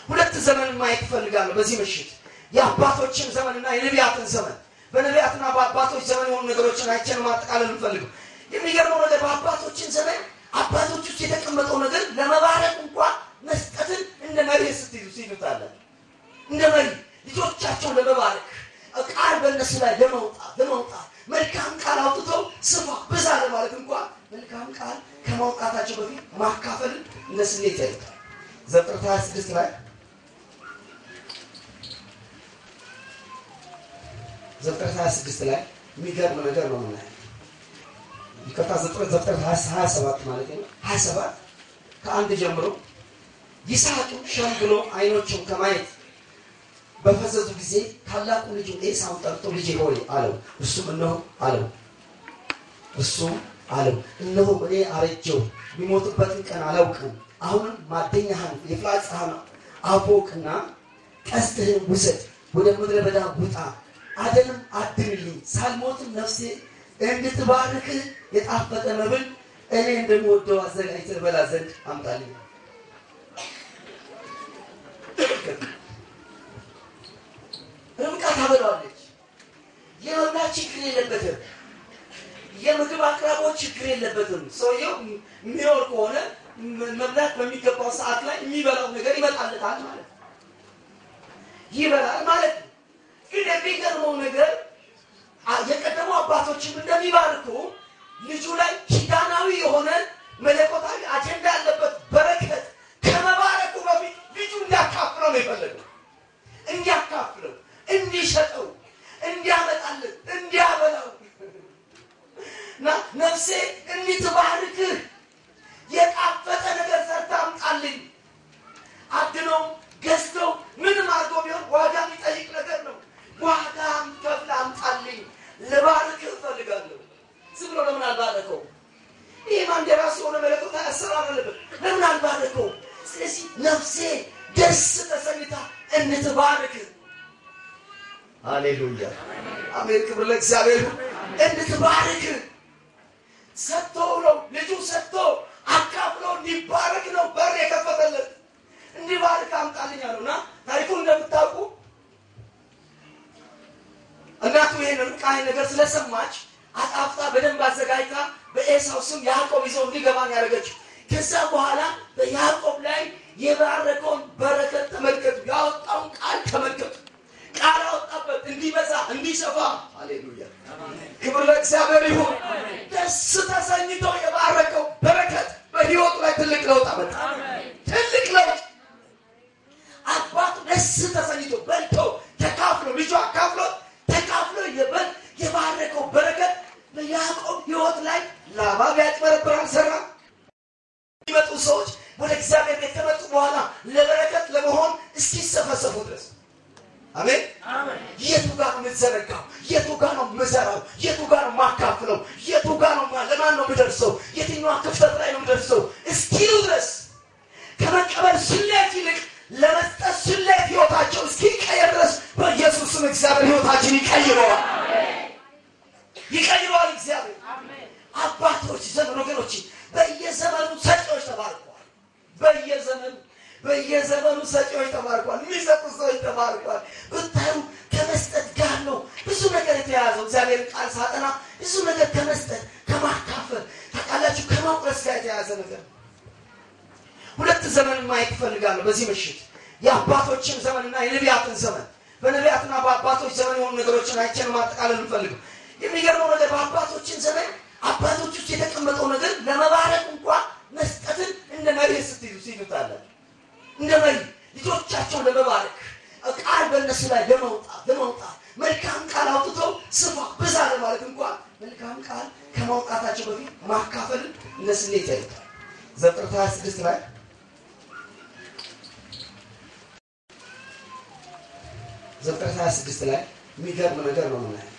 Speaker 3: ሁለት ዘመን ማየት ፈልጋለሁ በዚህ ምሽት። የአባቶችን ዘመንና የነቢያትን ዘመን። በነቢያትና በአባቶች ዘመን የሆኑ ነገሮችን አይተን ማጠቃለል እንፈልጋለን። የሚገርመው ነገር በአባቶችን ዘመን አባቶች ውስጥ የተቀመጠው ነገር ለመባረክ እንኳን መስጠትን እንደ መሪ ሲሉታል። እንደ መሪ ልጆቻቸውን ለመባረክ ቃል በእነሱ ላይ ለማውጣት መልካም ቃል አውጥተው ስፋ ብዛ ለማለት እንኳን መልካም ቃል ከማውጣታቸው በፊት ማካፈልን እንደ ስሌት ያዩታል። ዘፍጥረት 26 ላይ ዘፍጥረት 26 ላይ የሚገርም ነገር ነው የምናየው። ይከታ ዘፍጥረት 27 ማለት ነው 27 ከአንድ ጀምሮ ይስሐቅ ሸምግሎ አይኖቹን ከማየት በፈዘዙ ጊዜ ታላቁ ልጁ ኤሳው ጠርቶ ልጄ ሆይ አለው። እሱም እነሆ እነሆ እኔ አረጀሁ፣ የሚሞትበትን ቀን አላውቅም። አሁን ማደኛህን የፍላጻህን አፎቅና ቀስትህን ውሰድ፣ ወደ ምድረ በዳ ውጣ፣ አደንም አድንልኝ፣ ሳልሞትም ነፍሴ እንድትባርክ የጣፈጠ መብል እኔ እንደምወደው አዘጋጅተህ በላ ዘንድ አምጣልኝ። ርብቃ ታበላዋለች። የመብላት ችግር የለበትም። የምግብ አቅራቦት ችግር የለበትም። ሰውየው የሚኖር ከሆነ መብላት በሚገባው ሰዓት ላይ የሚበላው ነገር ይመጣለታል ማለት ነው። ይበላል ማለት ነው። ግን የሚገርመው ነገር የቀደሙ አባቶችም እንደሚባርኩ ልጁ ላይ ኪዳናዊ የሆነ መለኮታዊ አጀንዳ ያለበት በረከት ከመባረኩ በፊት ልጁ እንዲያካፍለው ነው የፈለገው። እንዲያካፍለው፣ እንዲሸጠው፣ እንዲያመጣልን፣ እንዲያበላው እና ነፍሴ እንድትባርክህ የጣፈጠ ነገር ሰርታ አምጣልኝ። አድነው ገዝተው ምንም አድርጎ ቢሆን ዋጋ የሚጠይቅ ነገር ነው። ዋጋም ከፍላ አምጣልኝ፣ ልባርክህ እፈልጋለሁ። ዝም ብሎ ለምን አልባረከው? ይሄ ማን የራሱ የሆነ መለኮታዊ አሰራር አለበት። ለምን አልባረከው? ስለዚህ ነፍሴ ደስ ተሰኝታ እንድትባርክ። ሃሌሉያ አሜን። ክብር ለእግዚአብሔር። እንድትባርክ ሰጥቶ ነው ልጁ ሰጥቶ አካፍሎ እንዲባረክ ነው በር የከፈተለት። እንዲባርክ አምጣልኝ አለውና ታሪኩን እንደምታውቁ እናቱ ይሄንን ቃል ነገር ስለሰማች አጣፍታ በደንብ አዘጋጅታ በኤሳው ስም ያዕቆብ ይዘው እንዲገባ ያደረገችው። ከዛ በኋላ በያዕቆብ ላይ የባረከውን በረከት ተመልከቱ። ያወጣውን ቃል ተመልከቱ። ቃል አወጣበት እንዲበዛ እንዲሰፋ። ሃሌሉያ ክብር ለእግዚአብሔር ይሁን። ደስ ተሰኝቶ የባረከው በረከት በህይወቱ ላይ ትልቅ ለውጥ አመጣ። ትልቅ ለውጥ። አባቱ ደስ ተሰኝቶ በልቶ ተካፍሎ ልጁ አካፍሎ ተካፍሎ የባረከው በረከት በያዕቆብ ህይወት ላይ ላባ ቢያጭበረብር አልሰራም። የሚመጡ ሰዎች ወደ እግዚአብሔር ቤት ከመጡ በኋላ ለበረከት ለመሆን እስኪሰፈሰፉ ድረስ አሜን። የቱ ጋር ነው የምትዘረጋው? የቱ ጋር ነው የምዘራው? የቱ ጋር ነው የማካፍለው? የቱ ጋር ነው ለማን ነው የምደርሰው? የትኛዋ ክፍተት ላይ ነው የምደርሰው እስኪሉ ድረስ ከመቀበል ስሌት ይልቅ ለመስጠት ስሌት ህይወታቸው እስኪቀየር ድረስ በኢየሱስ ስም እግዚአብሔር ህይወታችን ይቀይረዋል። እግዚአብሔር። አባቶች ዘመን ወገኖች በየዘመኑ ሰጪዎች ተባርኳል። በየዘመኑ ሰጪዎች ተባርኳል። የሚሰጡ ሰዎች ተባርኳል። ብታዩ ከመስጠት ጋር ነው ብዙ ነገር የተያዘው። እግዚአብሔር ቃል ሳጠና ብዙ ነገር ከመስጠት ከማካፈል ታውቃላችሁ ከማውረስ ጋር የተያዘ ነገር። ሁለት ዘመን ማየት ፈልጋለሁ በዚህ ምሽት። የአባቶችን ዘመንና የነቢያትን ዘመን። በነቢያትና በአባቶች ዘመን የሆኑ ነገሮችን አይተን ማጠቃለል እንፈልጋለን። የሚገርመው ነገር በአባቶችን ዘመን አባቶች ውስጥ የተቀመጠው ነገር ለመባረክ እንኳን መስጠትን እንደ መሪ ሲሉታል። እንደ መሪ ልጆቻቸውን ለመባረክ ቃል በእነሱ ላይ ለማውጣት መልካም ቃል አውጥተው ስፋ ብዛ ለማለት እንኳን መልካም ቃል ከማውጣታቸው በፊት ማካፈልን እንደ ስሌት ያዩታል። ዘፍጥረት 26 ላይ ዘፍጥረት 26 ላይ የሚገርም ነገር ነው ማለት ነው።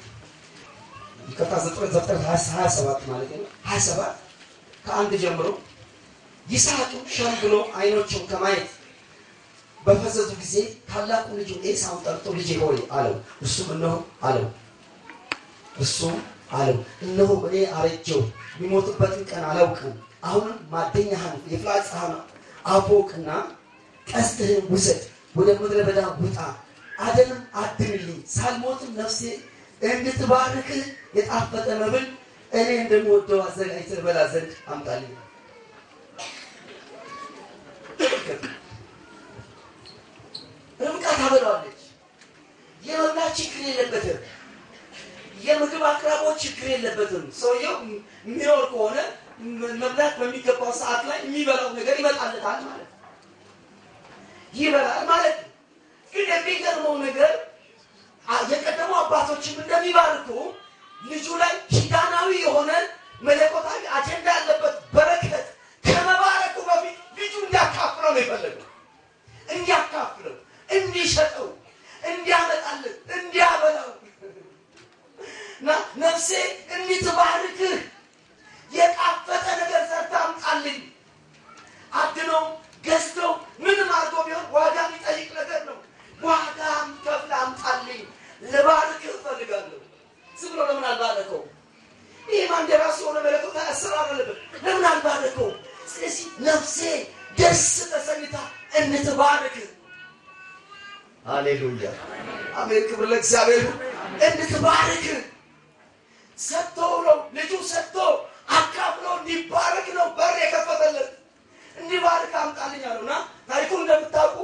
Speaker 3: ይከታ ዘፍጥረት 27 ማለት ነው 27 ከአንድ ጀምሮ ይስሐቅ ሸምግሎ አይኖቹን ከማየት በፈዘዙ ጊዜ ታላቁ ልጁ ኤሳው ጠርቶ ልጄ ሆይ አለው። እሱም እነሆ አለው እነሆ እኔ አረጀው የሚሞትበትን ቀን አላውቅም። አሁንም ማደኛህን የፍላጻህን አቦቅና ቀስትህን ውሰድ፣ ወደ ምድረ በዳ ውጣ፣ አደንም አድንልኝ፣ ሳልሞትም ነፍሴ እንድትባርክህ የጣፈጠ መብል እኔ እንደምወደው አዘጋጅተህ በላ ዘንድ አምጣልኝ። ርብቃ ታበላዋለች። የመብላ ችግር የለበትም። የምግብ አቅራቦት ችግር የለበትም። ሰውየው የሚኖር ከሆነ መብላት በሚገባው ሰዓት ላይ የሚበላው ነገር ይመጣለታል ማለት ነው። ይበላል ማለት ነው። ግን የሚገርመው ነገር የቀደሙ አባቶችም እንደሚባርኩ ልጁ ላይ ኪዳናዊ የሆነ መለኮታዊ አጀንዳ ያለበት በረከት ከመባረኩ በፊት ልጁ እንዲያካፍለው ነው የፈለገው። እንዲያካፍለው፣ እንዲሸጠው፣ እንዲያመጣልን፣ እንዲያበላው እና ነፍሴ እንድትባርክህ የጣፈጠ ነገር ሰርታ አምጣልኝ። አድነው ገዝተው ምንም አድርጎ ቢሆን ዋጋ የሚጠይቅ ነገር ነው። ዋጋም ከፍላ አምጣልኝ፣ ልባርክህ እፈልጋለሁ። ዝም ብሎ ለምን አልባረከው? ይህ ማን የራሱ የሆነ መለኮታዊ አሰራር አለበት። ለምን አልባረከው? ስለዚህ ነፍሴ ደስ ተሰኝታ እንድትባርክ። ሃሌሉያ አሜን፣ ክብር ለእግዚአብሔር። እንድትባርክ ሰጥቶ ነው ልጁ ሰጥቶ አካፍሎ እንዲባረክ ነው በር የከፈተለት። እንዲባርክ አምጣልኝ አለውና ታሪኩን እንደምታውቁ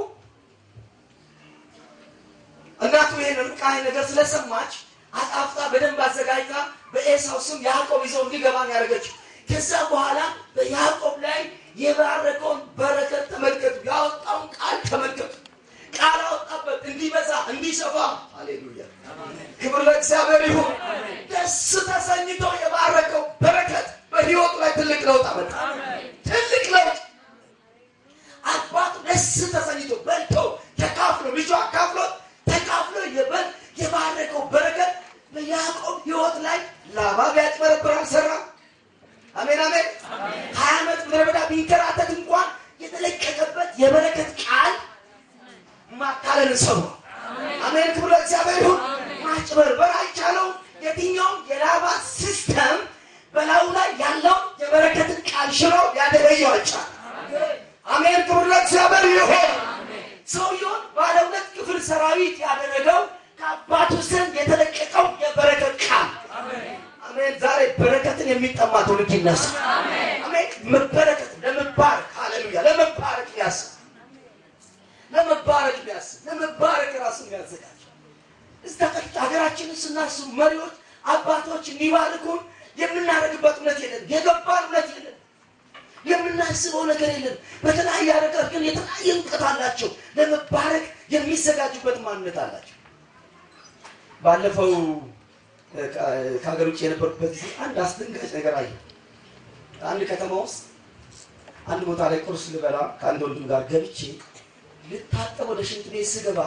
Speaker 3: እናቱ ይሄንን ቃል ነገር ስለሰማች አጣፍጣ በደንብ አዘጋጅታ በኤሳው ስም ያዕቆብ ይዘው እንዲገባ ያደረገችው። ከዛ በኋላ በያዕቆብ ላይ የባረከውን በረከት ተመልከቱ። ያወጣውን ቃል ተመልከቱ። ቃል አወጣበት እንዲበዛ እንዲሰፋ። ሃሌሉያ ክብር ለእግዚአብሔር ይሁን። ደስ ተሰኝቶ የባረከው በረከት በሕይወቱ ላይ ትልቅ ለውጥ አመጣ። ትልቅ ለውጥ። አባቱ ደስ ተሰኝቶ በልቶ ተካፍሎ ልጁ አካፍሎ ተካፍሎ የባረከው በረከት በያዕቆብ ሕይወት ላይ ላባ ቢያጭበረብር አልሰራም። አሜን አሜን። 20 ዓመት ምድረ በዳ ቢንከራተት እንኳን የተለቀቀበት የበረከት ቃል ማታለል ሰው። አሜን ክብር ለእግዚአብሔር ይሁን። ማጭበርበር አይቻለው። የትኛውም የላባ ሲስተም በላዩ ላይ ያለው የበረከትን ቃል ሽሮ ያደረየው አልቻለ። አሜን ክብር ለእግዚአብሔር ይሁን። ሰውየውን ባለ 2 ክፍል ሰራዊት ያደረገው ከአባቱ ዘንድ የተለቀቀው የበረከት ቃል። አሜን። ዛሬ በረከትን የሚጠማ ትውልድ ይነሳ። አሜን። መበረከት ለመባረክ ሃሌሉያ ለመባረክ ያስብ ለመባረክ ራሱን ያዘጋጅ። እስከ ሀገራችንን ስናስብ መሪዎች አባቶች እንዲባርኩን የምናደርግበት እውነት የለም። የገባን እውነት የለም። የምናስበው ነገር የለም። በተለያየ ነገር ግን የተለያየ እውቀት አላቸው። ለመባረክ የሚዘጋጁበት ማንነት አላቸው። ባለፈው ከሀገር ውጭ የነበርኩበት ጊዜ አንድ አስደንጋጭ ነገር አየሁ። አንድ ከተማ ውስጥ አንድ ቦታ ላይ ቁርስ ልበላ ከአንድ ወንድም ጋር ገብቼ ልታጠብ ወደ ሽንት ቤት ስገባ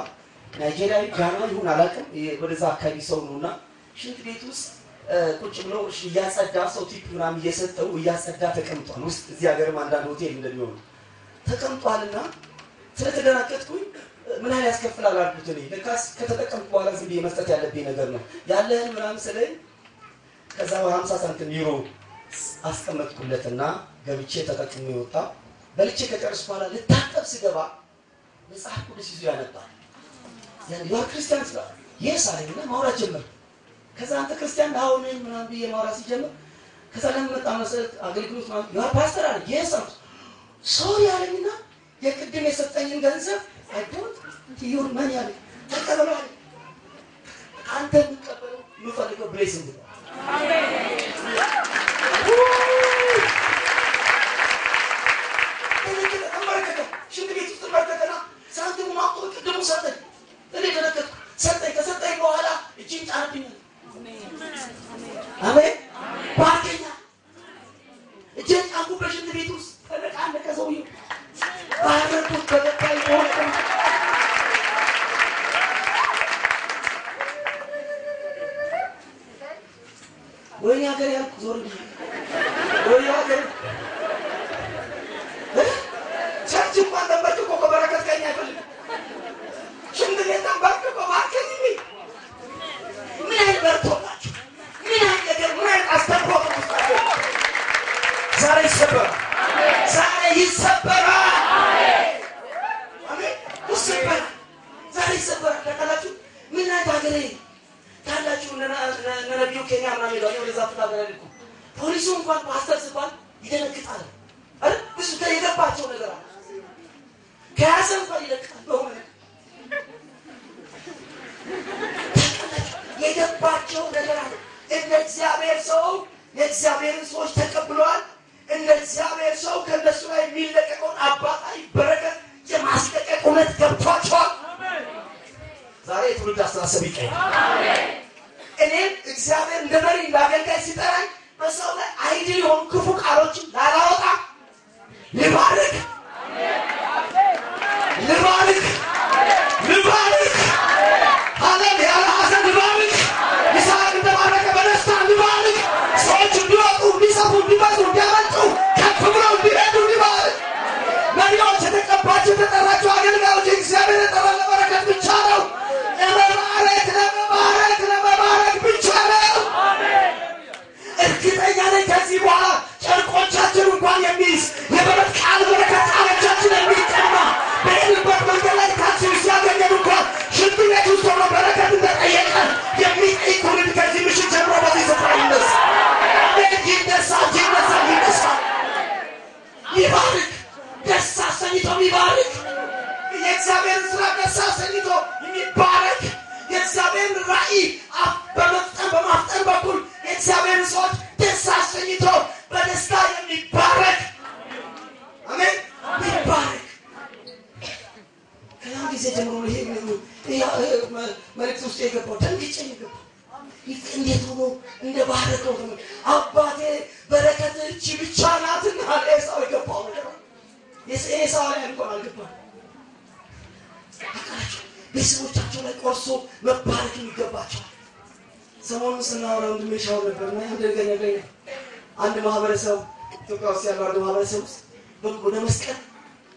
Speaker 3: ናይጄሪያዊ ጋና ይሁን አላውቅም፣ ወደዛ አካባቢ ሰው ነውና ሽንት ቤት ውስጥ ቁጭ ብሎ እያጸዳ ሰው ቲፕ ምናምን እየሰጠው እያጸዳ ተቀምጧል። ውስጥ እዚህ ሀገርም አንዳንድ ሆቴል እንደሚሆኑ ተቀምጧልና ስለተደናገጥኩኝ ምን ያህል ያስከፍላል አልኩት። እኔ ለካስ ከተጠቀምኩ በኋላ ዝም ብዬ መስጠት ያለብኝ ነገር ነው ያለህን ምናምን ስለኝ ከዛ 50 ሳንቲም ዩሮ አስቀመጥኩለትና ገብቼ ተጠቅሜ ወጣ። በልቼ ከጨረስኩ በኋላ ልታጠብ ስገባ መጽሐፍ ቅዱስ ይዞ ያነባል። ያ ክርስቲያን ስራ የሳይና ማውራት ጀመረ። ከዛ አንተ ክርስቲያን አሁን ምናምን ብዬ ማውራት ሲጀምር ከዛ ለምን መጣ መሰለህ አገልግሎት ማለት ያ ፓስተር አለ የሰው ሶሪ አለኝና የቅድም የሰጠኝን ገንዘብ አይዶንት ዩር ማኒ አለ ተቀበለው። አንተ ተቀበለው የምፈልገው ብሌሲንግ ነው። አሜን። ሽንት ቤት ውስጥ መርከተና ሳንቲሙ ማቆ ቅድሙ ሰጠኝ። እኔ ተነከትኩ። ከሰጠኝ በኋላ እጅን ጫንብኝ። አሜን። ባርከኛ እጅን ጫንኩ። በሽንት ቤት ውስጥ ተነቃነቀ ሰውዬው። ባረኩት በገባኝ ሆነ ወይ ሀገር ያልኩ ዞር ወይ ሀገር ቸርች እንኳን ተንበርክኮ በረከት ከኛ አይፈልግም። ሽምግልና ተንበርክኮ ባርከኝ ምን አይበርቶላችሁ ምን አይነገር ምን አስተምሮት ውስጣችሁ ዛሬ ይሰበራል። ዛሬ ይሰበራል። አሜን። ይሰበራል። ዛሬ ይሰበራል። ተቀላችሁ ምን አይታገሬ ታላችሁ ነብዩ ኬንያ ምናምን ይላል ወደዛ ተታገረልኩ ፖሊሱ እንኳን ፓስተር ሲባል ይደነግጣል አይደል? ብዙ የገባቸው ነገር አለ። ከያዘን እንኳን ይለቃል። በእውነት የገባቸው ነገር አለ። እንደ እግዚአብሔር ሰው የእግዚአብሔርን ሰዎች ተቀብለዋል። እንደ እግዚአብሔር ሰው ከነሱ ላይ የሚለቀቀውን አባታዊ በረከት የማስለቀቅ እውነት ገብቷቸዋል። ዛሬ የትውልድ አስተሳሰብ ይቀየራል። አሜን። እኔም እግዚአብሔር እንደ መሪ እንዳገልጋይ ሲጠራኝ በሰው ላይ አይዲል የሆኑ ክፉ ቃሎችን ላላወጣ ልባርክ ልባርክ ልባርክ አለም ያለ ሐዘን ልባርክ ይስሐቅ እንደባረከ በደስታ ልባርክ ሰዎች እንዲወጡ እንዲሰፉ እንዲመጡ እንዲያመጡ ከፍ ብለው እንዲሄዱ ልባርክ መሪዎች የተቀባቸው የተጠራቸው አገልጋዮች እግዚአብሔር የጠራ ለበረከት ብቻ ነው። ለመባረክ ብቻ ነው። እርግጠኛ ነኝ ከዚህ በኋላ ጨርቆቻችን እንኳን የሚይዝ የበረት ቃል በረከት ቃሎቻችን የሚጠማ በሄድንበት መንገድ ላይ ታክሲ ሲያገኘን እንኳን ሽንት ቤት ውስጥ ሆኖ በረከት እንደጠየቀ የሚጠይቅ ትውልድ ከዚህ ምሽት ጀምሮ በዚህ ስፍራ ይነሳ። ይነሳ ይባርክ። ደስ አሰኝቶ ይባርክ። የእግዚአብሔርን ስራ ደስ አሰኝቶ የሚባረክ የእግዚአብሔር ራእይ በማፍጠር በኩል የእግዚአብሔር ሰዎች ደስ አሰኝቶ በደስታ የሚባረክ አሜን ይባረክ። ከያን ጊዜ ጀምሮ ይሄ መልእክት ውስጥ የገባው ደንግጬ የገባው እንዴት ሆኖ እንደባረከው ነው። አባቴ በረከት እቺ ብቻ ናትና ኤሳው የገባው ነገር ኤሳው ላይ እንኳን አልገባም። ቤተሰቦቻቸው ላይ ቆርሶ መባረክ የሚገባቸው ሰሞኑን ስናወራ ወንድሜሻው ነበርና ያደረገኝ አንድ ማህበረሰብ ኢትዮጵያ ውስጥ ያለው አንድ ማህበረሰብ ውስጥ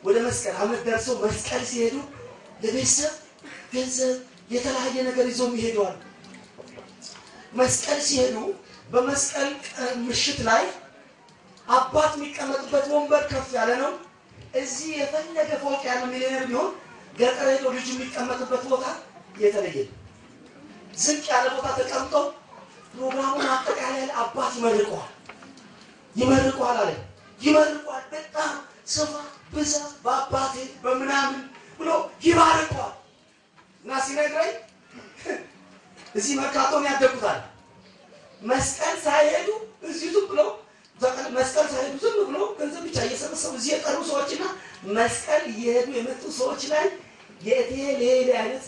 Speaker 3: ወደ መስቀል አመት ደርሰው መስቀል ሲሄዱ ለቤተሰብ ገንዘብ የተለያየ ነገር ይዘው ይሄዳሉ። መስቀል ሲሄዱ በመስቀል ምሽት ላይ አባት የሚቀመጥበት ወንበር ከፍ ያለ ነው። እዚህ የፈለገ ፎቅ ያለው ሚሊዮነር ቢሆን ገጠር ሄዶ ልጅ የሚቀመጥበት ቦታ የተለየ ዝቅ ያለ ቦታ ተቀምጦ ፕሮግራሙን አጠቃላይ አባት ይመርቀዋል አለ። ይመርቀዋል በጣም ሰፋ ብዛ በአባቴ በምናምን ብሎ ይባርቀዋል። እና ሲነግረኝ እዚህ መርካቶን ያደጉታል። መስቀል ሳይሄዱ እዚህ ዝም ብሎ ገንዘብ ብቻ እየሰበሰቡ እዚህ የቀሩ ሰዎችና መስቀል እየሄዱ የመጡ ሰዎች ላይ የተለያየ አይነት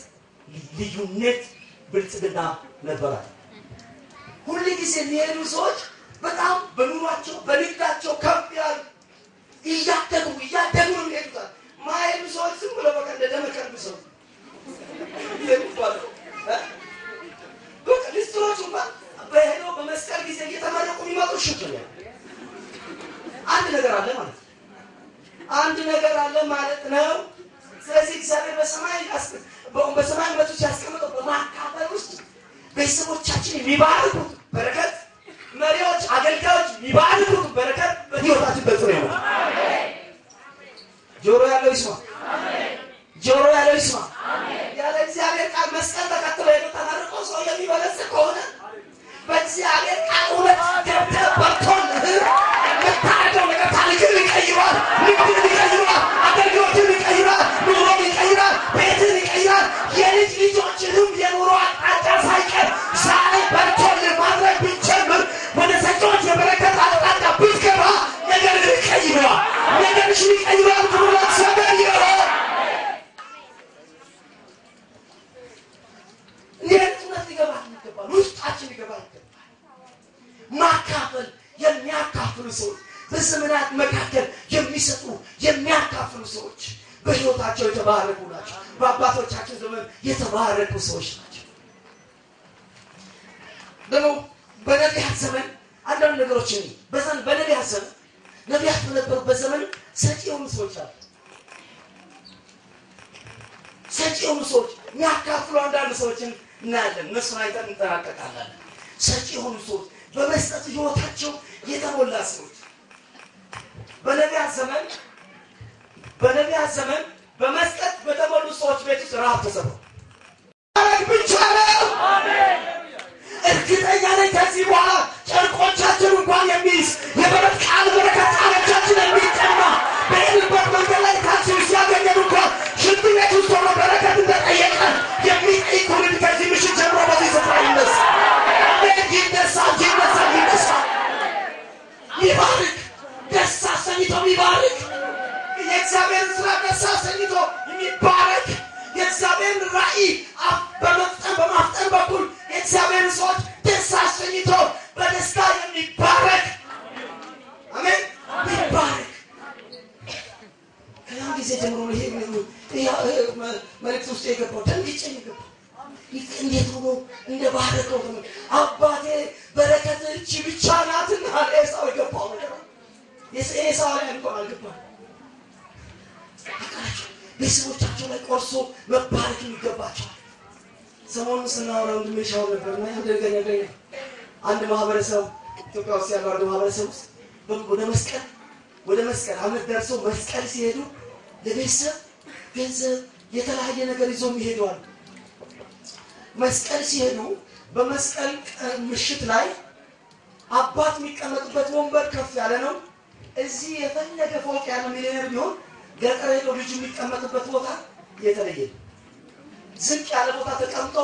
Speaker 3: ልዩነት ብልጽግና ነበራል። ሁሉ ጊዜ የሚሄዱ ሰዎች በጣም በኑሯቸው በንግዳቸው ከፍ ያሉ እያደጉ ይሄዱታል። ማይሉ ሰዎች ዝም ብለው በቃ እንደደመከርብ ሰው በቃ ልስጥሮች እንኳን በሄደው በመስቀል ጊዜ እየተመረቁ የሚመጡ ሽቱ ነው። አንድ ነገር አለ ማለት ነው። ስለዚህ እግዚአብሔር በሰማይ መጡ ሲያስቀምጠው በማካፈል ውስጥ ቤተሰቦቻችን የሚባርኩት በረከት፣ መሪዎች አገልጋዮች የሚባርኩት በረከት በሕይወታችን በጽኑ ነው። ጆሮ ያለው ይስማ። ያለ እግዚአብሔር ቃል መስቀል ተከትሎ የተመረቀ ሰው የሚበለጽግ ከሆነ በእግዚአብሔር ቃል እውነት ገብተህ በርቶን የምታደርገው ነገር ታሪክን ይቀይራል፣ ንግድን ይቀይራል፣ አገልግሎትን ይቀይራል፣ ኑሮን ይቀይራል፣ ቤትን ይቀይራል። የልጅ ልጆችንም የኑሮ አቅጣጫ ሳይቀር ዛሬ በርቶን ማድረግ ብንጀምር ወደ ሰዎች የበረከት አቅጣጫ ብትገባ ነገርን ይቀይራል። ነገርሽን ይቀይራል። ብሩላት ሰበር ይሆናል። ውስጣችን ይገባል። ማካፈል የሚያካፍሉ ሰዎች በዘመናት መካከል የሚሰጡ የሚያካፍሉ ሰዎች በሕይወታቸው የተባረኩ ናቸው። በአባቶቻችን ዘመን የተባረኩ ሰዎች ናቸው። ደግሞ በነቢያት ዘመን አንዳንድ ነገሮችን በዛን በነቢያት ዘመን ነቢያት በነበሩበት ዘመን ሰጪ የሆኑ ሰዎች አሉ። ሰጪ የሆኑ ሰዎች የሚያካፍሉ አንዳንድ ሰዎችን እናያለን። እነሱን አይተን እንጠናቀቃለን። ሰጪ የሆኑ ሰዎች በመስጠት ህይወታቸው የተሞላ ሰዎች በነቢያት ዘመን በመስጠት በተሞሉ ሰዎች ቤት ውስጥ ረሃብ ተሰብሮ ብቻ ነው። አሜን። እርግጠኛ ነኝ ከዚህ በኋላ ጨርቆቻችን እንኳን የሚይዝ የበረከት ቃል በረከት ቃሎቻችን የሚቀማ በሄድንበት መንገድ ላይ ታክሲ ውስጥ ያገኘን እንኳን ሽንት ቤት ውስጥ ሆኖ በረከት እንደጠየቀ የሚጠይቅ ትውልድ ከዚህ ምሽት ጀምሮ በዚህ ስፍራ ይነሳ። ይነሳ። ይባርክ። ደስ አሰኝቶ ይባርክ። የእግዚአብሔርን ስራ ደስ አሰኝቶ የሚባረክ የእግዚአብሔርን ራእይ በማፍጠር በኩል የእግዚአብሔርን ሰዎች ደስ አሰኝቶ በደስታ የሚባረክ አሜን ይባረክ። ከያን ጊዜ ጀምሮ ይሄ መልእክት ውስጥ የገባው ደንግጬ የገባው እንዴት ሆኖ እንደባረከው አባቴ በረከት እቺ ብቻ ናትና ኤሳው የገባው ነገር ኤሳው ላይ እንኳን አልገባም። ቤተሰቦቻቸው ላይ ቆርሶ መባረክ የሚገባቸው ሰሞኑን ስናወራ እንደምንሻው ነበርና ያደረገኝ አንድ ማህበረሰብ ኢትዮጵያ ውስጥ ያለው አንድ ማህበረሰብ ውስጥ ወደ መስቀል አመት ደርሶ መስቀል ሲሄዱ ለቤተሰብ ገንዘብ የተለያየ ነገር ይዞ ይሄዳሉ። መስቀል ሲሄዱ በመስቀል ምሽት ላይ አባት የሚቀመጡበት ወንበር ከፍ ያለ ነው። እዚህ የፈለገ ፎቅ ያለ ሚሊዮነር ቢሆን ገጠር ሄዶ ልጅ የሚቀመጥበት ቦታ የተለየ ዝቅ ያለ ቦታ ተቀምጦ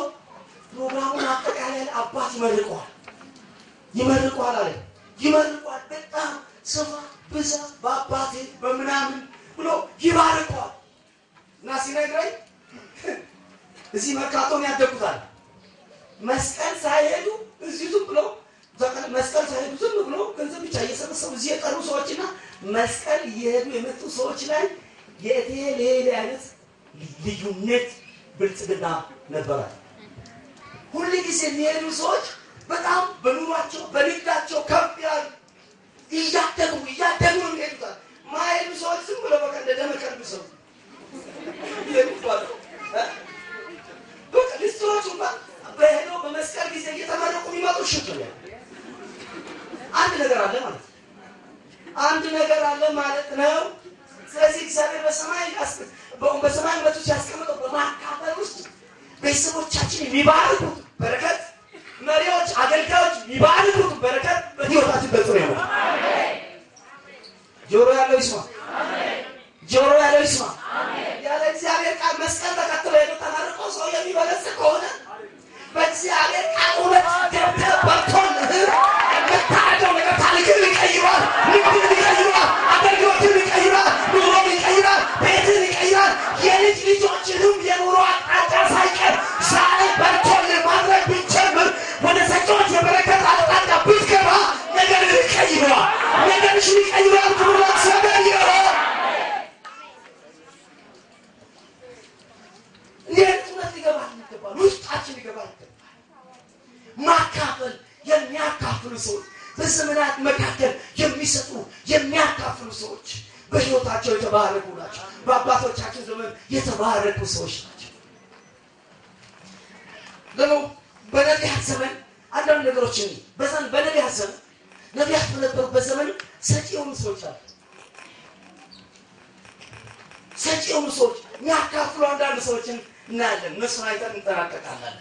Speaker 3: ፕሮግራሙን አጠቃላይ አባት ይመርቀዋል አለ። ይመርቀዋል በጣም ስፋ ብዛ በአባቴ በምናምን ብሎ ይባርቀዋል። እና ሲነግረኝ እዚህ መርካቶን ያደጉታል። መስቀል ሳይሄዱ እዚህ ዝም ብሎ ገንዘብ ብቻ እየሰበሰቡ እዚህ የቀሩ ሰዎችና መስቀል እየሄዱ የመጡ ሰዎች ላይ የተለያየ አይነት ልዩነት ብልጽግና ነበራል። ሁሉ ጊዜ የሚሄዱ ሰዎች በጣም በኑሯቸው በንግዳቸው ከፍ ያሉ እያደጉ ይሄዱታል። ማይሉ ሰዎች ዝም ብሎ በቃ እንደደመቀሉ ሰው በቃ ልስቶች እንኳን በሄደው በመስቀል ጊዜ እየተመረቁ የሚመጡ ሽቱ ነው። አንድ ነገር አለ ማለት ነው። ስለዚህ እግዚአብሔር በሰማይ መጥቶ ሲያስቀምጠው በማካፈል ውስጥ ቤተሰቦቻችን የሚባርኩት በረከት፣ መሪዎች አገልጋዮች የሚባርኩት በረከት በሕይወታችን በጽኑ ነው። አሜን። ጆሮ ያለው ይስማ። ያለ እግዚአብሔር ቃል መስቀል ተከትሎ ሄዶ ተመርቆ ሰው የሚበለጽ ከሆነ በእግዚአብሔር ቃል እውነት ገብተህ በርቶን የምታደርገው ነገር ታሪክን ይቀይራል፣ ንግድን ይቀይራል፣ አገልግሎትን ይቀይራል፣ ኑሮን ይቀይራል፣ ቤትን ይቀይራል። የልጅ ልጆችንም የኑሮ አቅጣጫ ሳይቀር ዛሬ በርቶን ማድረግ ብንጀምር ወደ ሰጪዎች የበረከት አቅጣጫ ብትገባ ነገርን ይቀይራል። ነገርሽን ይቀይራል። ክብር ለእግዚአብሔር ይሁን። ውስጣችን ይገባል። ማካፈል የሚያካፍሉ ሰዎች በዘመናት መካከል የሚሰጡ የሚያካፍሉ ሰዎች በሕይወታቸው የተባረኩ ናቸው። በአባቶቻችን ዘመን የተባረኩ ሰዎች ናቸው። ደግሞ በነቢያት ዘመን አንዳንድ ነገሮችን በነቢያት ዘመን ነቢያት በነበሩበት ዘመን ሰጪ የሆኑ ሰዎች አሉ። ሰጪ የሆኑ ሰዎች የሚያካፍሉ አንዳንድ ሰዎችን እናያለን። እነሱን አይተን እንጠናቀቃለን።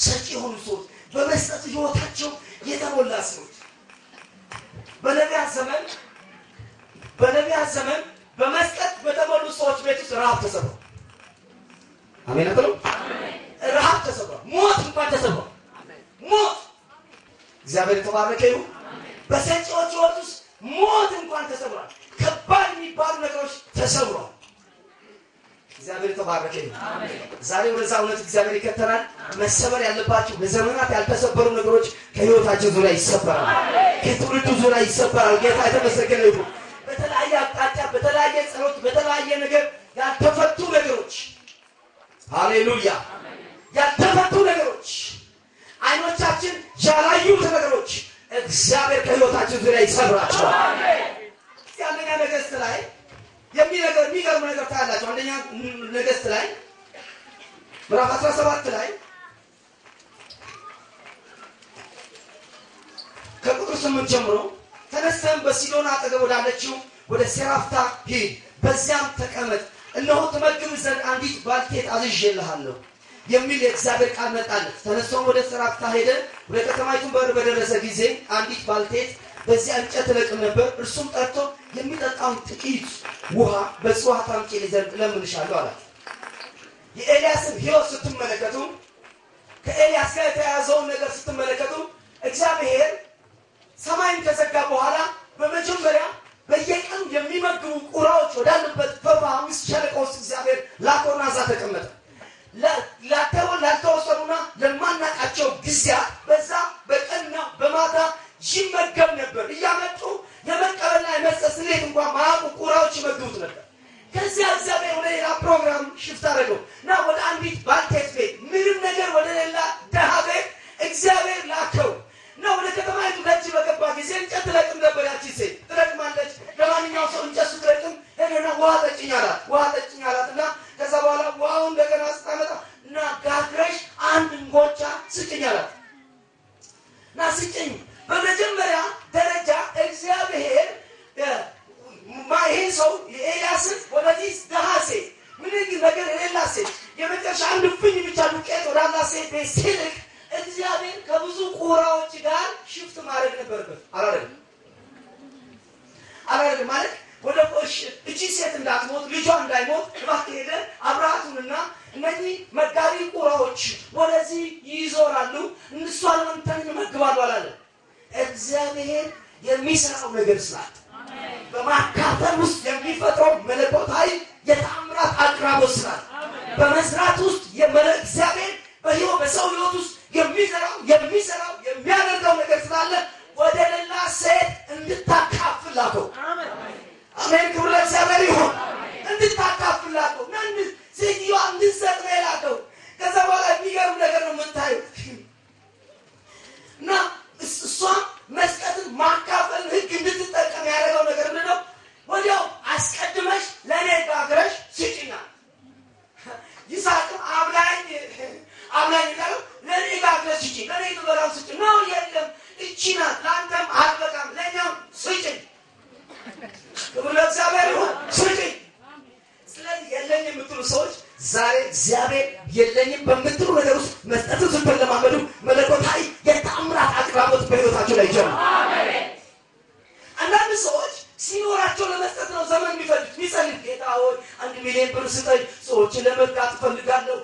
Speaker 3: ሰጪ የሆኑ ሰዎች በመስጠት ህይወታቸው የተሞላ ሰዎች በነቢያት ዘመን በመስጠት በተሞሉ ሰዎች ቤት ውስጥ ረሃብ ተሰብሮ አሜን አትሉ? ረሃብ ተሰብሮ ሞት እንኳን ተሰብሮ ሞት እግዚአብሔር የተባረከ ይሁን። በሰጪዎች ህይወት ውስጥ ሞት እንኳን ተሰብሯል። ከባድ የሚባሉ ነገሮች ተሰብሯል። እግዚአብሔር የተባረከ ይሁን። ዛሬ ወደዛ እውነት እግዚአብሔር ይከተላል። መሰበር ያለባቸው ለዘመናት ያልተሰበሩ ነገሮች ከህይወታችን ዙሪያ ይሰበራል። ከትውልዱ ዙሪያ ይሰበራል። ጌታ የተመሰገነ ይሁን። በተለያየ አቅጣጫ በተለያየ ጸሎት በተለያየ ነገር ያልተፈቱ ነገሮች ሃሌሉያ ያልተፈቱ ነገሮች አይኖቻችን ያላዩት ነገሮች እግዚአብሔር ከህይወታችን ዙሪያ ይሰብራቸዋል። አሜን። አንደኛ ነገሥት ላይ የሚገርም ነገር ታያላችሁ። አንደኛ ነገሥት ላይ ምዕራፍ 17 ላይ ከቁጥር 8 ጀምሮ ተነስተን በሲዶና አጠገብ ወዳለችው ወደ ሴራፍታ ሂድ፣ በዚያም ተቀመጥ፣ እነሆ ትመግብ ዘንድ አንዲት ባልቴት አዝዤልሃለሁ የሚል የእግዚአብሔር ቃል መጣለት። ተነስቶም ወደ ሴራፍታ ሄደ። ወደ ከተማይቱን በር በደረሰ ጊዜ አንዲት ባልቴት በዚያ እንጨት ትለቅም ነበር። እርሱም ጠርቶ የሚጠጣውን ጥቂት ውሃ በጽዋ ታምጪልኝ ዘንድ እለምንሻለሁ አላት። የኤልያስን ሕይወት ስትመለከቱ፣ ከኤልያስ ጋር የተያያዘውን ነገር ስትመለከቱ እግዚአብሔር ሰማይን ከዘጋ በኋላ በመጀመሪያ በየቀኑ የሚመግቡ ቁራዎች ወዳሉበት በውሃ ውስጥ ሸለቆ ውስጥ እግዚአብሔር ላከውና እዛ ተቀመጠ። ላልተወሰኑና ለማናቃቸው ጊዜያት በዛ በቀንና በማታ ይመገብ ነበር። እያመጡ የመቀበልና የመስጠት ስሌት እንኳን ማያውቁ ቁራዎች ይመግቡት ነበር። ከዚያ እግዚአብሔር ወደ ሌላ ፕሮግራም ሽፍት አደረገው እና ወደ አንዲት ባልቴት ቤት፣ ምንም ነገር ወደ ሌላ ደሃ ቤት እግዚአብሔር ላከው እና ወደ ከተማይቱ ደጅ በገባ ጊዜ እንጨት ትለቅም ነበር። ያቺ ሴት ትለቅማለች። ለማንኛውም ሰው እንጨት ስትለቅም ሄደና ውሃ ጠጭኝ አላት እና ከዛ በኋላ ውሃውን እንደገና ስታመጣ እና ጋግረሽ አንድ እንጎቻ ስጭኝ አላት እና ስጭኝ። በመጀመሪያ ደረጃ እግዚአብሔር ይሄን ሰው የኤልያስን ወደዚህ ደሃ ሴት፣ ምንም ነገር የሌላ ሴት፣ የመጨረሻ አንድ ፍኝ ብቻ ዱቄት ወዳላት ሴት ቤት ሲልክ እግዚአብሔር ከብዙ ቁራዎች ጋር ሽፍት ማድረግ ነበረበት። አላደረግም ማለት ወደ እቺ ሴት እንዳትሞት፣ ልጇ እንዳይሞት እባክህ ሄደህ አብረሃቱንና እነዚህ መጋቢ ቁራዎች ወደዚህ ይዞራሉ፣ እነሷን አንተን ይመግባሉ አላለ። እግዚአብሔር የሚሰራው ነገር ስላለ በማካፈል ውስጥ የሚፈጥረው መለኮታዊ የተአምራት አቅራቦት ስላለ በመስራት ውስጥ እግዚአብሔር በሰው ህይወት ውስጥ የሚሰራው የሚያደርገው ነገር ስላለ ወደ ሌላ ሴት እንድታካፍል ላከው። አሜን። ክብር ለእግዚአብሔር ይሁን። እንድታካፍል ላከው እና ሴትዮዋ እንድትሰጥ ነው የላከው። ከዛ በኋላ የሚገርም ነገር ነው የምታዩት እና እሷ መስጠትን ማካፈል ህግ እንድትጠቀም ያደረገው ነገር ምንድን ነው? ወዲያው አስቀድመሽ ለእኔ ጋግረሽ ስጪና ይስሐቅም አብላኝ እንዳለው ለእኔ ጋግረሽ ስጪ፣ ለእኔ ትበላው ስጪ ነው። የለም እቺ ናት፣ ለአንተም አልበቃም፣ ለእኛም ስጪኝ። ክብር ለእግዚአብሔር ይሁን። ስጪኝ። ስለዚህ የለኝ የምትሉ ሰዎች ዛሬ እግዚአብሔር የለኝም በምትሉ ነገር ውስጥ መስጠትን ስትለማመዱ መለኮታዊ የተአምራት አቅራቦት በህይወታቸው ላይ ይጀምራል። አሜን። አንዳንድ ሰዎች ሲኖራቸው ለመስጠት ነው ዘመን የሚፈልጉት። የሚጸልይ ጌታ ሆይ 1 ሚሊዮን ብር ስጠኝ፣ ሰዎችን ለመርዳት እፈልጋለሁ፣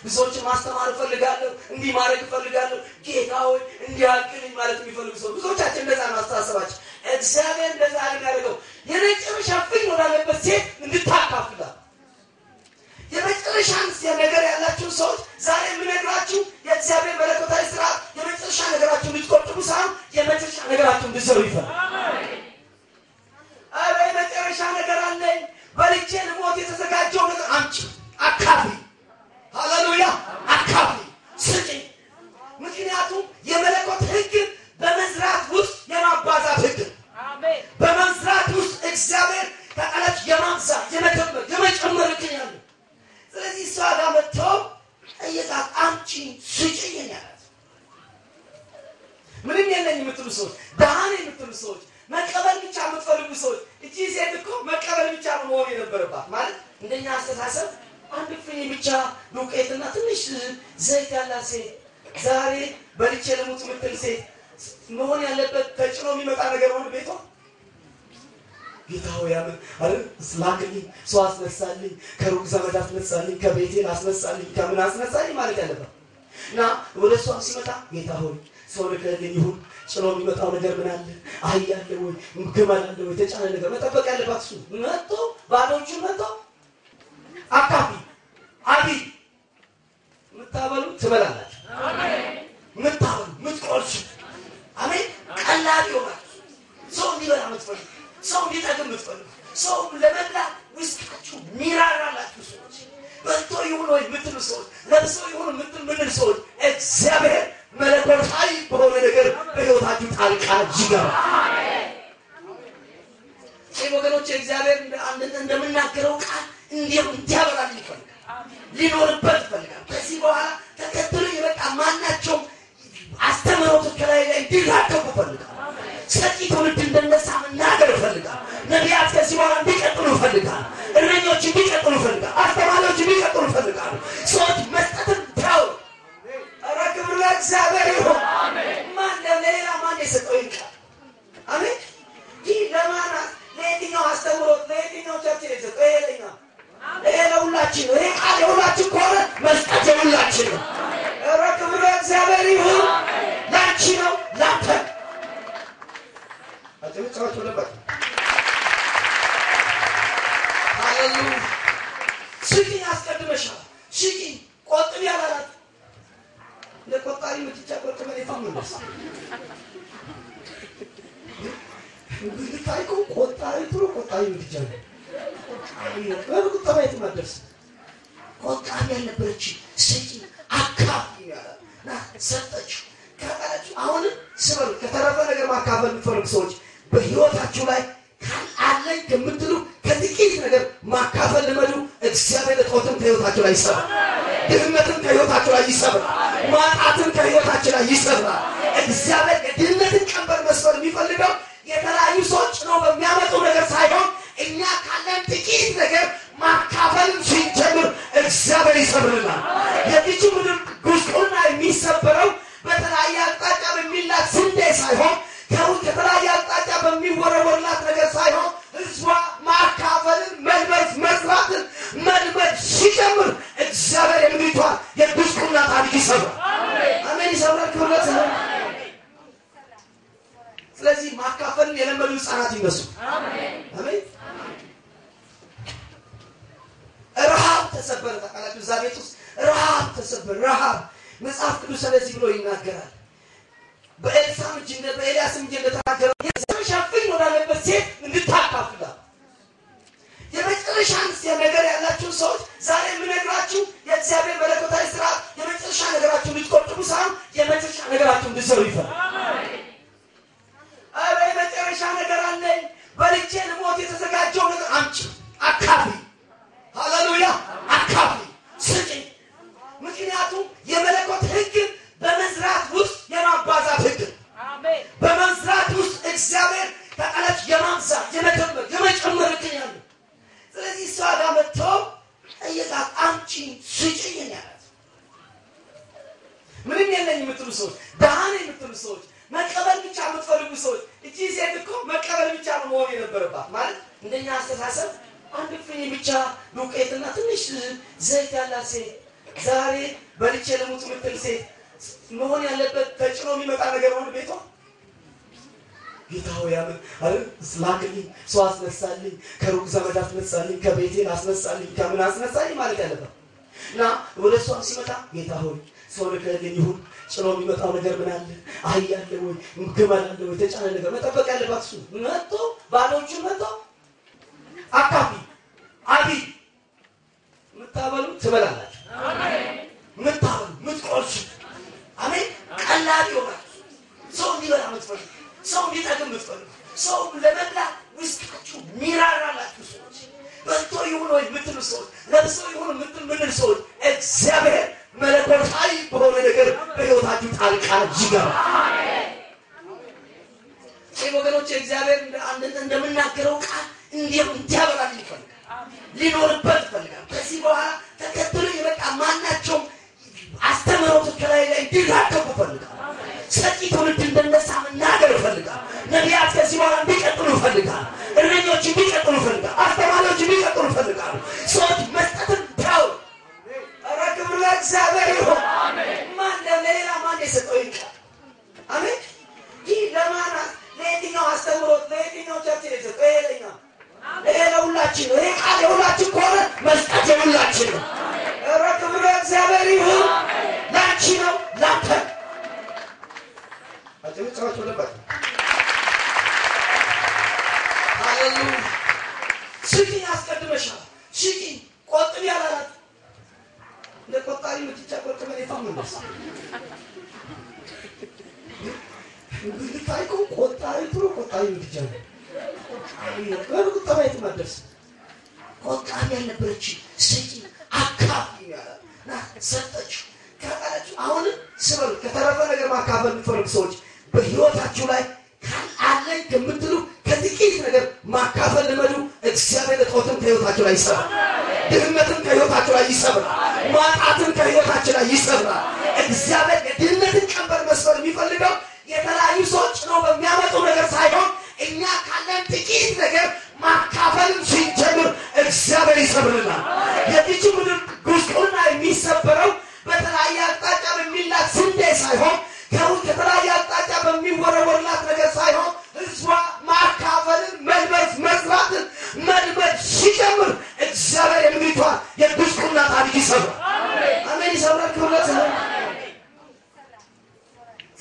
Speaker 3: ብዙዎችን ማስተማር እፈልጋለሁ፣ እንዲህ ማድረግ እፈልጋለሁ፣ ጌታ ሆይ እንዲያልቅልኝ ማለት የሚፈልጉ ሰዎች ብዙዎቻችን እንደዛ ነው አስተሳሰባችን። እግዚአብሔር እንደዛ ያደርገው የመጨረሻ ፍኝ ወዳለበት ሴት እንድታካፍላት። የመጨረሻ ነገር ያላችሁ ሰዎች ዛሬ የምነግራችሁ የእግዚአብሔር መለኮታዊ ስርዓት የመጨረሻ ነገራችሁ እንድትቆጥቡ ሳይሆን የመጨረሻ ነገራችሁ እንድትሰሩ ይፈልጋል። አረ የመጨረሻ ነገር አለኝ፣ በልቼ ልሞት የተዘጋጀው ነገር አምጪ፣ አካፍሊ። ሃሌሉያ! አካፍሊ፣ ስጪ። ምክንያቱም የመለኮት ህግ በመዝራት ውስጥ የማባዛት ህግ፣ በመዝራት ውስጥ እግዚአብሔር ከቃላት የማብዛት የመከበር የመጨመር ህግ ያለው። ስለዚህ እሷ ጋር መጥተው ጠየቃት፣ አምጪ ስጪኝ ያላት። ምንም የለኝ የምትሉ ሰዎች፣ ደሃን የምትሉ ሰዎች፣ መቀበል ብቻ የምትፈልጉ ሰዎች፣ እቺ ሴት እኮ መቀበል ብቻ ነው መሆን የነበረባት። ማለት እንደኛ አስተሳሰብ አንድ ፍሬ ብቻ ዱቄትና ትንሽ ዘይት ያላት ሴት፣ ዛሬ በልቼ ልሙት የምትል ሴት መሆን ያለበት ተጭኖ የሚመጣ ነገር ሆነ ቤቷ። ጌታ ሆይ አምን አይደል ስላክልኝ፣ ሰው አስነሳልኝ፣ ከሩቅ ዘመድ አስነሳልኝ፣ ከቤቴ አስነሳልኝ፣ ከምን አስነሳልኝ ማለት ያለበት እና ወደ እሷ ሲመጣ ጌታ ሆይ ሰው ልከልኝ ይሁን፣ ጭኖ የሚመጣው ነገር ምን አለ? አህያ አለ ወይ? ግመል አለ ወይ? የተጫነ ነገር መጠበቅ ያለባት እሱ መጥቶ ባዶቹን መጥቶ አካፊ አቢ ምታበሉ ትበላላችሁ። አሜን። ምታበሉ ምትቆርሱ አሜን። ቀላል ይሆናል። ሰው እንዲበላ ምትፈልጉ፣ ሰው እንዲጠግብ ምትፈልጉ፣ ሰው ለመብላት ውስጣችሁ ሚራራላችሁ ሰዎች፣ በልቶ ይሁን ወይ ምትሉ ሰዎች፣ ለብሶ ይሁን ምትል ሰዎች እግዚአብሔር መለኮታዊ በሆነ ነገር በሕይወታ በሕይወታችሁ ጣልቃ ይገባ። ወገኖች እግዚአብሔር እንደምናገረው ቃል እንዲያበራል ይፈልጋል፣ ሊኖርበት ይፈልጋል። ከዚህ በኋላ ተከትሎ የመጣ ማናቸውም አስተምሮት ከላይ ላይ እንዲራገፉ ይፈልጋል። ሰጪ ትውልድ እንደነሳ መናገር ይፈልጋል። ነቢያት ከዚህ በኋላ እንዲቀጥሉ ይፈልጋል። እረኞች እንዲቀጥሉ ይፈልጋል። አስተማሪዎች እንዲቀጥሉ ይፈልጋል። ሰዎች መስጠትን ተው። ኧረ ክብር ለእግዚአብሔር ይሁን። ማን ለሌላ ማን የሰጠው ይንቃል? አሜን። ይህ ለማን ለየትኛው አስተምሮት ለየትኛው ቸርች የሰጠው? ይሄ ለሁላችን ነው። ይሄ ቃል የሁላችን ከሆነ መስጠት የሁላችን ነው። ኧረ ክብር ለእግዚአብሔር ይሁን። ላንቺ ነው ላንተ አጥብጫዎች ወለበት ሃሌሉያ። ስቂ አስቀድመሻል። ስቂ ቆጥቢ ያላላት ለቆጣሪ ምትጫቆጥ ከመሬታም ነው ታይቆ ቆጣሪ ጥሩ ቆጣሪ ምትጫቆ ቆጣሪ ማድረስ ቆጣሪ ያለበች ስቂ አካፍ ያላና ሰጠች ካላች። አሁን ስበሩ ከተረፈ ነገር ማካፈል የምትፈልጉ ሰዎች በሕይወታችሁ ላይ አለኝ ከምትሉ ከጥቂት ነገር ማካፈል ልመዱ። እግዚአብሔር እጦትን ከሕይወታችሁ ላይ ይሰብራል። ድህነትን ከሕይወታችሁ ላይ ይሰብራል። ማጣትን ከሕይወታችሁ ላይ ይሰብራል። እግዚአብሔር የድህነትን ቀንበር መስበር የሚፈልገው የተለያዩ ሰዎች ነው በሚያመጡ ነገር ሳይሆን እኛ ካለን ጥቂት ነገር ማካፈልን ሲጀምር እግዚአብሔር ይሰብርናል። የዚች ምድር ጉስቁልና የሚሰበረው በተለያየ አቅጣጫ በሚላክ ስንዴ ሳይሆን ከተለያየ አቅጣጫ በሚወረወርላት ነገር ሳይሆን ህዝቧ ማካፈልን መስራትን መልመድ ሲጀምር እግዚአብሔር የምድሪቷን የጉስቁልና ታሪክ ይሰብራል። አሜን። ይሰብራል። ክብረት ነው። ስለዚህ ማካፈልን የለመዱ ህፃናት ይነሱ። አሜን። ረሃብ ተሰበረ። ታውቃላችሁ እዛ ቤት ውስጥ ረሃብ ተሰበረ። ረሃብ መጽሐፍ ቅዱስ ስለዚህ ብሎ ይናገራል። በኤልሳዕ እጅ በኤልያስ እጅ እንደተናገረው የመጨረሻ ፍኝ ወዳለበት ሴት እንድታካፍላ የመጨረሻ ነገር ያላችሁ ሰዎች ዛሬ የምነግራችሁ የእግዚአብሔር መለኮታዊ ስርዓት የመጨረሻ ነገራችሁ እንድትቆጥቡ ሳይሆን የመጨረሻ ነገራችሁ እንድትሰሩ ይፈልጋል። አረ የመጨረሻ ነገር አለኝ በልቼ ልሞት የተዘጋጀው ነገር አምጪ፣ አካፊ። ሃሌሉያ። አካፊ ስጪ። ምክንያቱም የመለኮት ህግ በመዝራት ውስጥ የማባዛት ህግ። አሜን። በመዝራት ውስጥ እግዚአብሔር ተቀለች የማምሳት የመከመር የመጨመር ህግ ያለው። ስለዚህ እሷ ጋር መጥተው ጠየቃት። አምጪ ስጪኝ ያላት። ምንም የለኝ የምትሉ ሰዎች፣ ደሃን የምትሉ ሰዎች፣ መቀበል ብቻ የምትፈልጉ ሰዎች እቺ ሴት እኮ መቀበል ብቻ ነው መሆን የነበረባት። ማለት እንደኛ አስተሳሰብ አንድ ፍሬ ብቻ ዱቄትና ትንሽ ዘይት ያላት ሴት ዛሬ በልቼ ልሙት የምትል ሴት መሆን ያለበት ተጭኖ የሚመጣ ነገር ሆነ ቤቷ ጌታ ሆይ አሜን አይደል? ስላክልኝ ሰው አስነሳልኝ፣ ከሩቅ ዘመድ አስነሳልኝ፣ ከቤቴ አስነሳልኝ፣ ከምን አስነሳልኝ ማለት ያለበት እና ወደ እሷ ሲመጣ ጌታ ሆይ ሰው ልከልኝ ይሁን ጭኖ የሚመጣው ነገር ምን አለ? አህያ አለ ወይ? ግመል አለ ወይ? ተጫነ ነገር መጠበቅ ያለባት እሱ መጥቶ ባዶቹን መጥቶ አካፊ አቢ ምታበሉ ትበላላችሁ። አሜን። ምታበሉ ምትቆርሱ አሜን። ቀላል ይሆናል። ሰው እንዲበላ ምትፈልጉ፣ ሰው እንዲጠግብ ምትፈልጉ፣ ሰው ለመብላት ውስጣችሁ ሚራራላችሁ ሰዎች፣ በልቶ ይሁን ወይ ምትሉ ሰዎች፣ ለብሶ ይሁን ምትል ሰዎች እግዚአብሔር መለኮታዊ በሆነ ነገር በሕይወታችሁ ጣልቃ ይገባል። አሜን። ወገኖች እግዚአብሔር እንደምናገረው ቃል እንዲያበራል ይፈልጋል፣ ሊኖርበት ይፈልጋል። ከዚህ በኋላ ተከትሎ የመጣ ማናቸውም አስተምሮት ከላይ ላይ እንዲራገፉ ይፈልጋል። ሰጪ ትውልድ እንደነሳ መናገር ይፈልጋል። ነቢያት ከዚህ በኋላ እንዲቀጥሉ ይፈልጋል። እረኞች እንዲቀጥሉ ይፈልጋል። አስተማሪዎች እንዲቀጥሉ ይፈልጋል። ሰዎች መስጠትን ተው። ኧረ ክብር ለእግዚአብሔር ይሁን። ማን ለሌላ ማን የሰጠው ይንቃል? አሜን። ይህ ለማን ለየትኛው አስተምሮት ለየትኛው ቸርች የሰጠው? ይሄ ለሁላችን ነው። ይሄ ቃል የሁላችን ከሆነ መስጠት የሁላችን ነው። ኧረ ክብር ለእግዚአብሔር ይሁን። ላንቺ ነው ላንተ አጥብጫዎች ወለበት ሃሌሉያ። ስቂ አስቀድመሻል። ስቂ ቆጥቢ ያላላት ለቆጣሪ ምትጫቆጥ ከመሬታም ነው ልታይቁ ቆጣይቱ ቆጣይ ልጅ አይ ቁጣይቱ ማድረስ ቆጣይ ያለበች ሰጪ አካፍ ያላ ሰጠች ካላች አሁን ስበል ከተረፈ ነገር ማካፈል የምትፈልጉ ሰዎች በህይወታችሁ ላይ አለኝ ከምትሉ ከጥቂት ነገር ማካፈል ልመዱ እግዚአብሔር ለቆተም ከህይወታችሁ ላይ ይሰራል ድህነትን ከህይወታችሁ ላይ ይሰራል ማጣትን ከህይወታችሁ ላይ ይሰራል እግዚአብሔር የድህነትን ቀንበር መስበር የሚፈልገው የተለያዩ ሰዎች ነው በሚያመጡ ነገር ሳይሆን እኛ ካለን ጥቂት ነገር ማካፈልን ሲጀምር እግዚአብሔር ይሰብርናል የዚህ ምድር ጉስቁልና የሚሰበረው በተለያየ አቅጣጫ በሚላክ ስንዴ ሳይሆን ከተለያየ አቅጣጫ በሚወረወርላት ነገር ሳይሆን ህዝቧ ማካፈልን መልበስ መስራትን መልበስ ሲጀምር እግዚአብሔር የምድሪቷ የጉስቁልና ታሪክ ይሰብራል አሜን ይሰብራል ክብረት ነው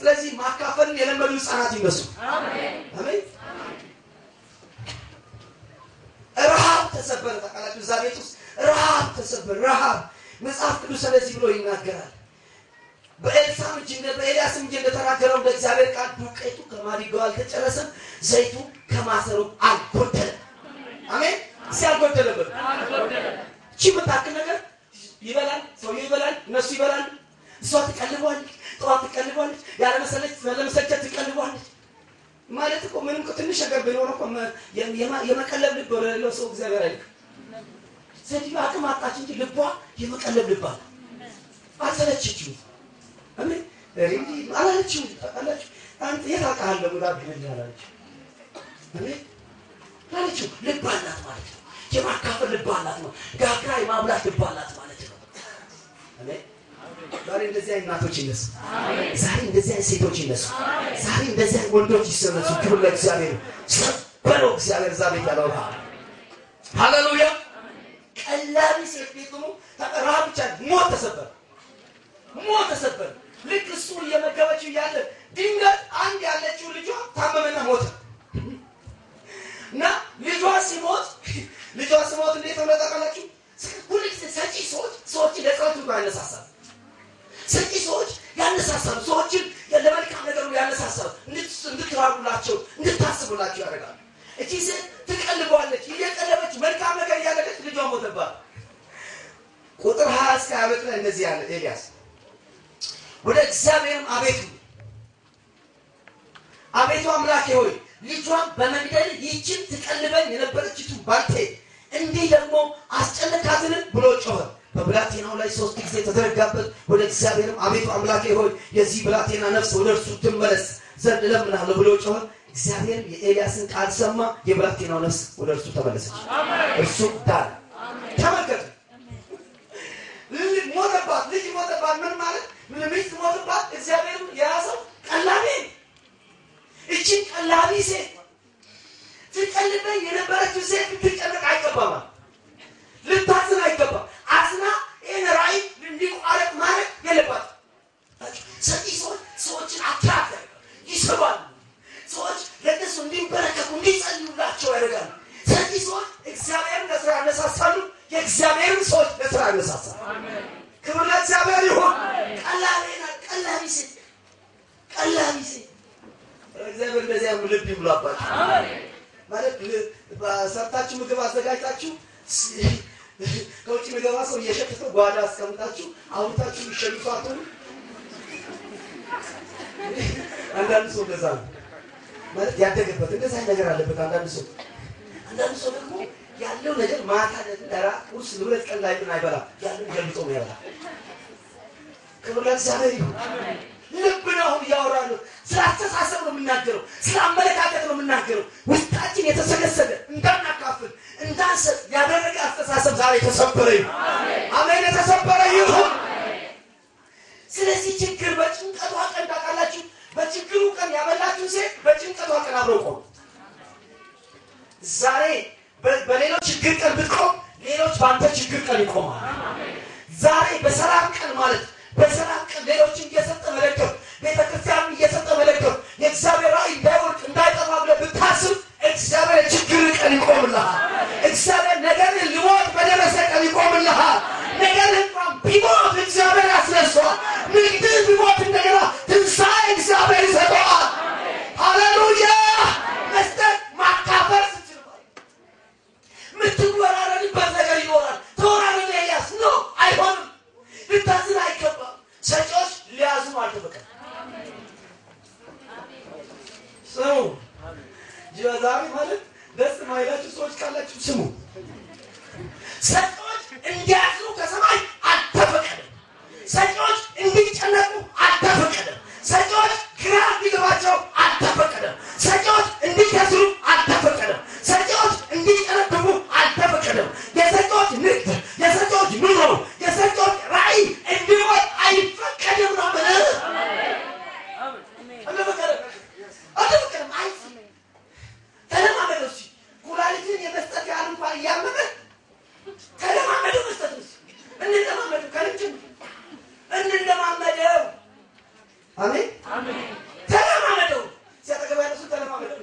Speaker 3: ስለዚህ ማካፈልን የለመዱ ህፃናት ይነሱ አሜን ረሃብ ተሰበረ ተቃላችሁ ዛሬት ውስጥ ረሃብ ተሰበረ ረሃብ መጽሐፍ ቅዱስ ስለዚህ ብሎ ይናገራል በኤልሳዕ በኤልያስ እንደተናገረው በእግዚአብሔር ቃል ዱቄቱ ከማዲጋው አልተጨረሰም ዘይቱ ከማሰሩ አልጎደለም አሜን ሲያልጎደለበት እቺ መታከል ነገር ይበላል ሰው ይበላል እነሱ ይበላል እሷ ትቀልባለች ጧት ትቀልባለች ያለ መሰለች ትቀልባለች ማለት እኮ ምንም ትንሽ ነገር ቢኖር እኮ የመቀለብ ልብ ወለለው ሰው እግዚአብሔር አይልክ ስለዚህ አቅም አጣች እንጂ ልቧ የመቀለብ ልብ አለ አሰለችችው አሜን እንዴ አላለችው ታውቃለች አንተ የታውቃለህ ወዳብ ይላልች አሜን አላለችው ልብ አላት ማለት ነው የማካፈል ልብ አላት ነው ጋግራ የማብላት ልብ አላት ማለት ነው አሜን ዛሬ እንደዚህ አይነት እናቶች ይነሱ አሜን ዛሬ እንደዚህ አይነት ሴቶች ይነሱ አሜን ዛሬ እንደዚህ አይነት ወንዶች ይሰነሱ ክብር ለእግዚአብሔር ሰበሮ እግዚአብሔር ዛሬ ያለው ሃሌሉያ ቀላል ሴት ቤቱኑ ተቀራብ ብቻ ሞት ተሰበር ልክ እሱ የመገበችው ያለ ድንገት አንድ ያለችው ልጇ ታመመና ሞተ እና ልጇ ሲሞት እንዴት ነው ታውቃላችሁ ሁልጊዜ ሰጪ ሰዎች ለጸሎት ያነሳሳሉ ሰጪ ሰዎች ያነሳሳሉ ሰዎችን ለመልካም ነገር ያነሳሳሉ እንድትራሩላቸው እንድታስቡላቸው ያደርጋሉ እቺ ሴት ትቀልባለች እየቀለበች መልካም ነገር ያደረገች ልጇ ሞተባት ቁጥር 20 እስከ 22 ላይ እንደዚህ ያለ ኤልያስ ወደ እግዚአብሔርም አቤቱ አምላኬ ሆይ ልጇን በመግደል ይችን ትቀልበኝ የነበረችቱ ባልቴ እንዲህ ደግሞ አስጨነቃትን ብሎ ጮኸ በብላቴናው ላይ 3 ጊዜ ተዘረጋበት ወደ እግዚአብሔርም አቤቱ አምላኬ ሆይ የዚህ ብላቴና ነፍስ ወደ እርሱ ትመለስ ዘንድ ለምናለሁ ብሎ ጮኸ እግዚአብሔር የኤልያስን ቃል ሰማ የብላቴናው ነፍስ ወደ እርሱ ተመለሰች እርሱ ዳነ ተመልከቱ ልጅ ሞተባት ምን ማለት ምን ሚስት ሞተባት እግዚአብሔር የያዘው ቀላቢ እቺ ቀላቢ ሴት ትቀልበኝ የነበረችው ሴት ትጨነቅ አይገባም ልታዝን አይገባም አዝና ይሄን ራይ እንዲቋረጥ ማለት የለባት ሰዎችን አትራክ ይሰባል ሰዎች ለነሱ እንዲበረከቱ እንዲጸልዩላቸው ያደርጋሉ ስለዚህ ሰዎች እግዚአብሔርን ለስራ ያነሳሳሉ የእግዚአብሔርን ሰዎች ለስራ ያነሳሳሉ አሜን ክብር ለእግዚአብሔር ይሁን ቀላቢ ሴት እግዚአብሔር እንደዚያ ልብ ይሙላባችሁ አሜን ማለት ሰርታችሁ ምግብ አዘጋጅታችሁ ከውጭ ምግብ ሰው እየሸፈተ ጓዳ አስቀምጣችሁ አውጣችሁ ይሸልፋቱ አንዳንድ ሰው እንደዛ ማለት ያደገበት እንደዛ ነገር አለበት አንዳንድ ሰው ደግሞ ያለው ነገር ማታ ለራ ቁርስ ልብረት ቀን ላይ ምን አይበላ ያለው ገልጦ ነው ያበላ ክብር ለእግዚአብሔር ይሁን አሜን ልብ ነው ያወራሉ ስላስተሳሰብ ነው የምናገረው ስላመለካከት ነው የምናገረው ውስጣችን የተሰገሰገ እንዳናካፍል እንዳንሰጥ ያደረገ አስተሳሰብ ዛሬ ተሰበረ ይሁን አሜን የተሰበረ ይሁን ስለዚህ ችግር በጭንቀቷ ቀን ታውቃላችሁ በችግሩ ቀን ያበላችሁ ሴት በጭንቀቷ ቀን አብሮ ቆሙ ዛሬ በሌሎች ችግር ቀን ብትቆም ሌሎች ባንተ ችግር ቀን ይቆማሉ ዛሬ በሰላም ቀን ማለት በሰላም ቀን ሌሎችን እየሰጠ መለከት ቤተክርስቲያን እየሰጠ መለከት የእግዚአብሔር ራእይ እንዳይወርቅ እንዳይጠፋ ብለህ ብታስብ እግዚአብሔር ችግር ቀን ይቆምልሃል እግዚአብሔር ነገር ሊሞት በደረሰ ቀን ይቆምልሃል ነገር እንኳን ቢሞት እግዚአብሔር ያስነሳዋል ንግድ ቢሞት እንደገና ትንሣኤ እግዚአብሔር ይሰጠዋል አሜን አሜን ተለማመደው ሲያጠገብ ያለው ተለማመደው